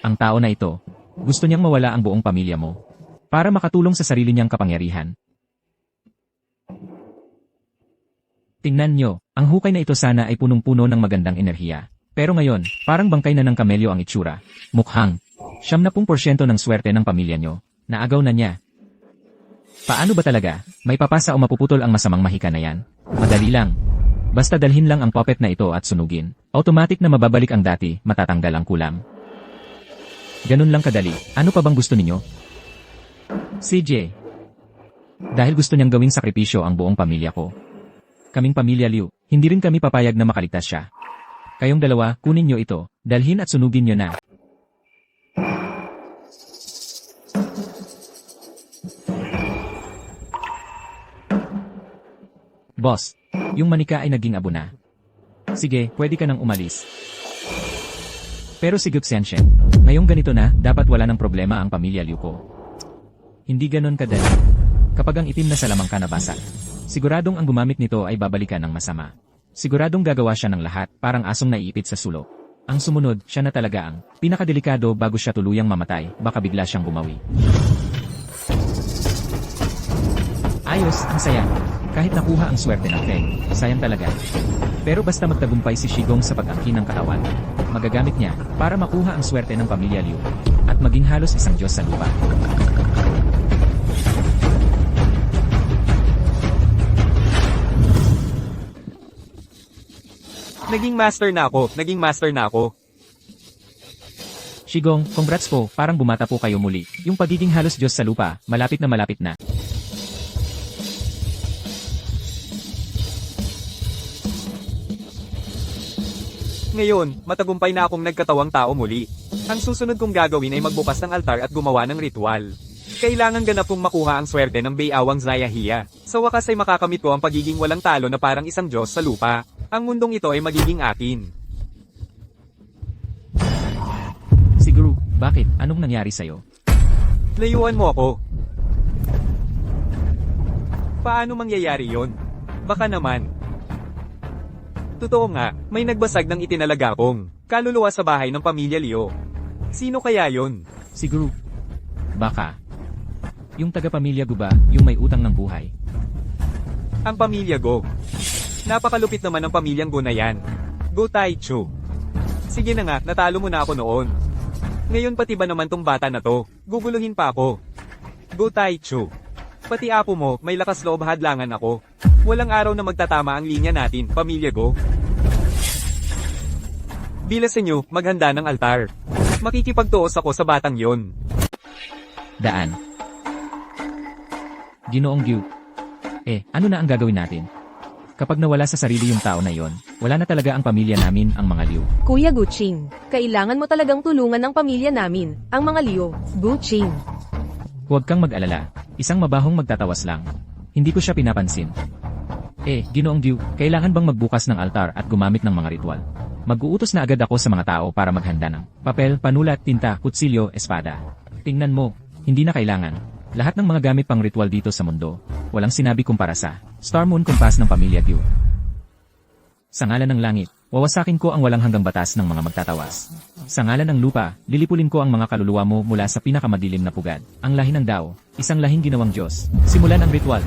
Ang tao na ito, gusto niyang mawala ang buong pamilya mo para makatulong sa sarili niyang kapangyarihan. Tingnan nyo, ang hukay na ito sana ay punong-puno ng magandang enerhiya. Pero ngayon, parang bangkay na ng kamelyo ang itsura. Mukhang 70% ng swerte ng pamilya nyo, naagaw na niya. Paano ba talaga? May papasa o mapuputol ang masamang mahika na yan? Madali lang. Basta dalhin lang ang puppet na ito at sunugin. Automatic na mababalik ang dati, matatanggal ang kulam. Ganun lang kadali. Ano pa bang gusto ninyo? CJ. Dahil gusto niyang gawing sakripisyo ang buong pamilya ko. Kaming pamilya Liu, hindi rin kami papayag na makaligtas siya. Kayong 2, kunin nyo ito, dalhin at sunugin nyo na. Boss, yung manika ay naging abo na. Sige, pwede ka nang umalis. Pero si Guxianshen, ngayong ganito na, dapat wala ng problema ang pamilya Liu ko. Hindi ganon kadali. Kapag ang itim na salamang ka nabasa, siguradong ang gumamit nito ay babalikan ng masama. Siguradong gagawa siya ng lahat, parang asong naiipit sa sulok. Ang sumunod, siya na talaga ang pinakadelikado bago siya tuluyang mamatay, baka bigla siyang bumawi. Ayos, ang saya. Kahit nakuha ang swerte ng Feng, sayang talaga. Pero basta magtagumpay si Shigong sa pag-angkin ng katawan, magagamit niya para makuha ang swerte ng pamilya Liu at maging halos isang Diyos sa lupa. Naging master na ako. Shigong, congrats po, parang bumata po kayo muli. Yung pagiging halos Diyos sa lupa, malapit na malapit na. Ngayon, matagumpay na akong nagkatawang tao muli. Ang susunod kong gagawin ay magbukas ng altar at gumawa ng ritual. Kailangan ganap kong makuha ang swerte ng Bayawang Zayahiya. Sa wakas ay makakamit ko ang pagiging walang talo na parang isang Diyos sa lupa. Ang mundong ito ay magiging akin. Siguro, bakit? Anong nangyari sa'yo? Layuan mo ako. Paano mangyayari yon? Baka naman. Totoo nga, may nagbasag ng itinalaga kong kaluluwa sa bahay ng pamilya Liu. Sino kaya yon? Siguro, baka. Yung taga-pamilya Gu ba, yung may utang ng buhay. Ang pamilya Go. Napakalupit naman ng pamilyang Go na yan. Go Taichu. Sige na nga, natalo mo na ako noon. Ngayon pati ba naman tong bata na to, guguluhin pa ako. Go Taichu. Pati apo mo, may lakas loob hadlangan ako. Walang araw na magtatama ang linya natin, pamilya Go. Bilasan nyo, maghanda ng altar. Makikipagtuos ako sa batang yon. Daan. Ginoong Gyu. Ano na ang gagawin natin? Kapag nawala sa sarili yung tao na yon, wala na talaga ang pamilya namin, ang mga Liu. Kuya Guching, kailangan mo talagang tulungan ng pamilya namin, ang mga Liu. Guching. Huwag kang mag-alala. Isang mabahong magtatawas lang. Hindi ko siya pinapansin. Ginoong Gyu, kailangan bang magbukas ng altar at gumamit ng mga ritual? Mag-uutos na agad ako sa mga tao para maghanda ng papel, panulat, tinta, kutsilyo, espada. Tingnan mo, hindi na kailangan. Lahat ng mga gamit pang ritual dito sa mundo, walang sinabi kumpara sa Star Moon Compass ng pamilya Gyu. Sa ngalan ng langit, wawasakin ko ang walang hanggang batas ng mga magtatawas. Sa ngalan ng lupa, lilipulin ko ang mga kaluluwa mo mula sa pinakamadilim na pugad. Ang lahi ng Dao, isang lahing ginawang Diyos. Simulan ang ritual.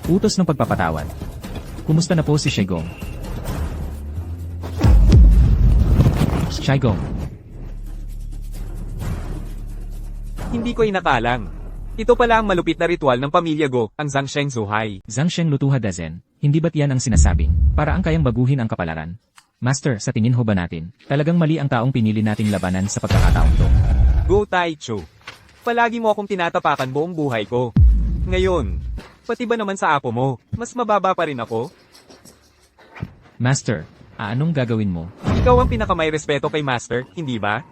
Utos ng pagpapatawad. Kumusta na po si Shigong? Shigong. Hindi ko inakalang. Ito pala ang malupit na ritual ng pamilya Go, ang Zhangsheng Zuhai. Zhangsheng Lutuha Dazen, hindi ba't yan ang sinasabing, para ang kayang baguhin ang kapalaran? Master, sa tingin ho ba natin, talagang mali ang taong pinili nating labanan sa pagkakataong to? Go Taichu. Palagi mo akong tinatapakan buong buhay ko. Ngayon, pati ba naman sa apo mo, mas mababa pa rin ako? Master, anong gagawin mo? Ikaw ang pinakamay respeto kay Master, hindi ba?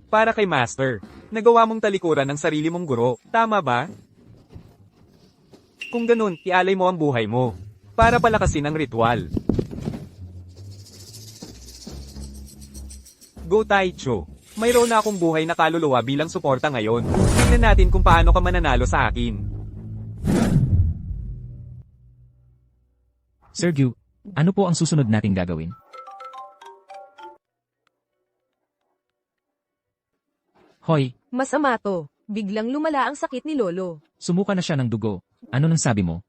Para kay Master, nagawa mong talikuran ng sarili mong guro, tama ba? Kung ganun, ialay mo ang buhay mo, para palakasin ang ritual. Go Taichu. Mayroon na akong buhay na kaluluwa bilang suporta ngayon. Tingnan natin kung paano ka mananalo sa akin. Sir Gyu, ano po ang susunod nating gagawin? Hoy, Masama to. Biglang lumala ang sakit ni Lolo. sumuka na siya ng dugo. Ano nang sabi mo?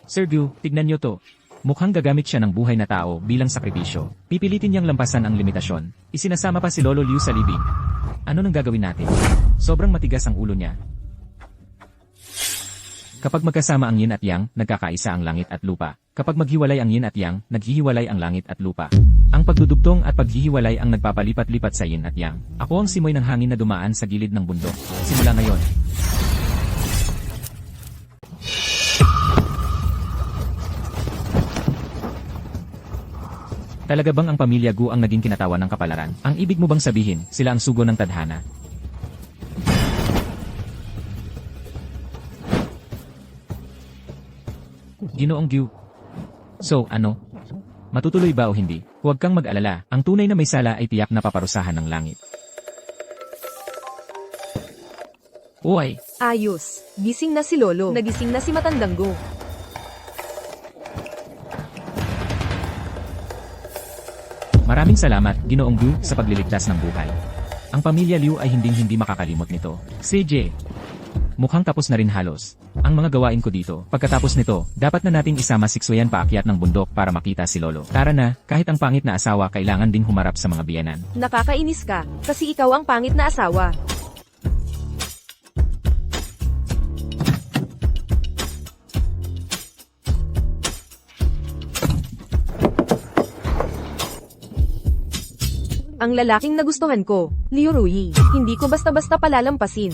Sir Gyu, tignan niyo to. Mukhang gagamit siya ng buhay na tao bilang sakripisyo. Pipilitin niyang lampasan ang limitasyon. Isinasama pa si Lolo Liu sa libing. Ano nang gagawin natin? Sobrang matigas ang ulo niya. Kapag magkasama ang yin at yang, nagkakaisa ang langit at lupa. Kapag maghiwalay ang yin at yang, naghihiwalay ang langit at lupa. Ang pagdudugtong at paghihiwalay ang nagpapalipat-lipat sa yin at yang. Ako ang simoy ng hangin na dumaan sa gilid ng bundok. Simula ngayon. Talaga bang ang pamilya Gu ang naging kinatawan ng kapalaran? Ang ibig mo bang sabihin, sila ang sugo ng tadhana? Ginoong Gyu. So, ano? Matutuloy ba o hindi? Huwag kang mag-alala, ang tunay na may sala ay tiyak na paparusahan ng langit. Uy! Ayos. Gising na si Lolo. Nagising na si Matandang Go. Maraming salamat, Ginoong Gu, sa pagliligtas ng buhay. Ang pamilya Liu ay hinding-hindi makakalimot nito. CJ. Mukhang tapos na rin halos. ang mga gawain ko dito. Pagkatapos nito, dapat na nating isama si Xuan paakyat ng bundok para makita si Lolo. Tara na, kahit ang pangit na asawa kailangan ding humarap sa mga biyenan. Nakakainis ka, kasi ikaw ang pangit na asawa. Ang lalaking nagustuhan ko, Liu Rui. Hindi ko basta-basta palalampasin.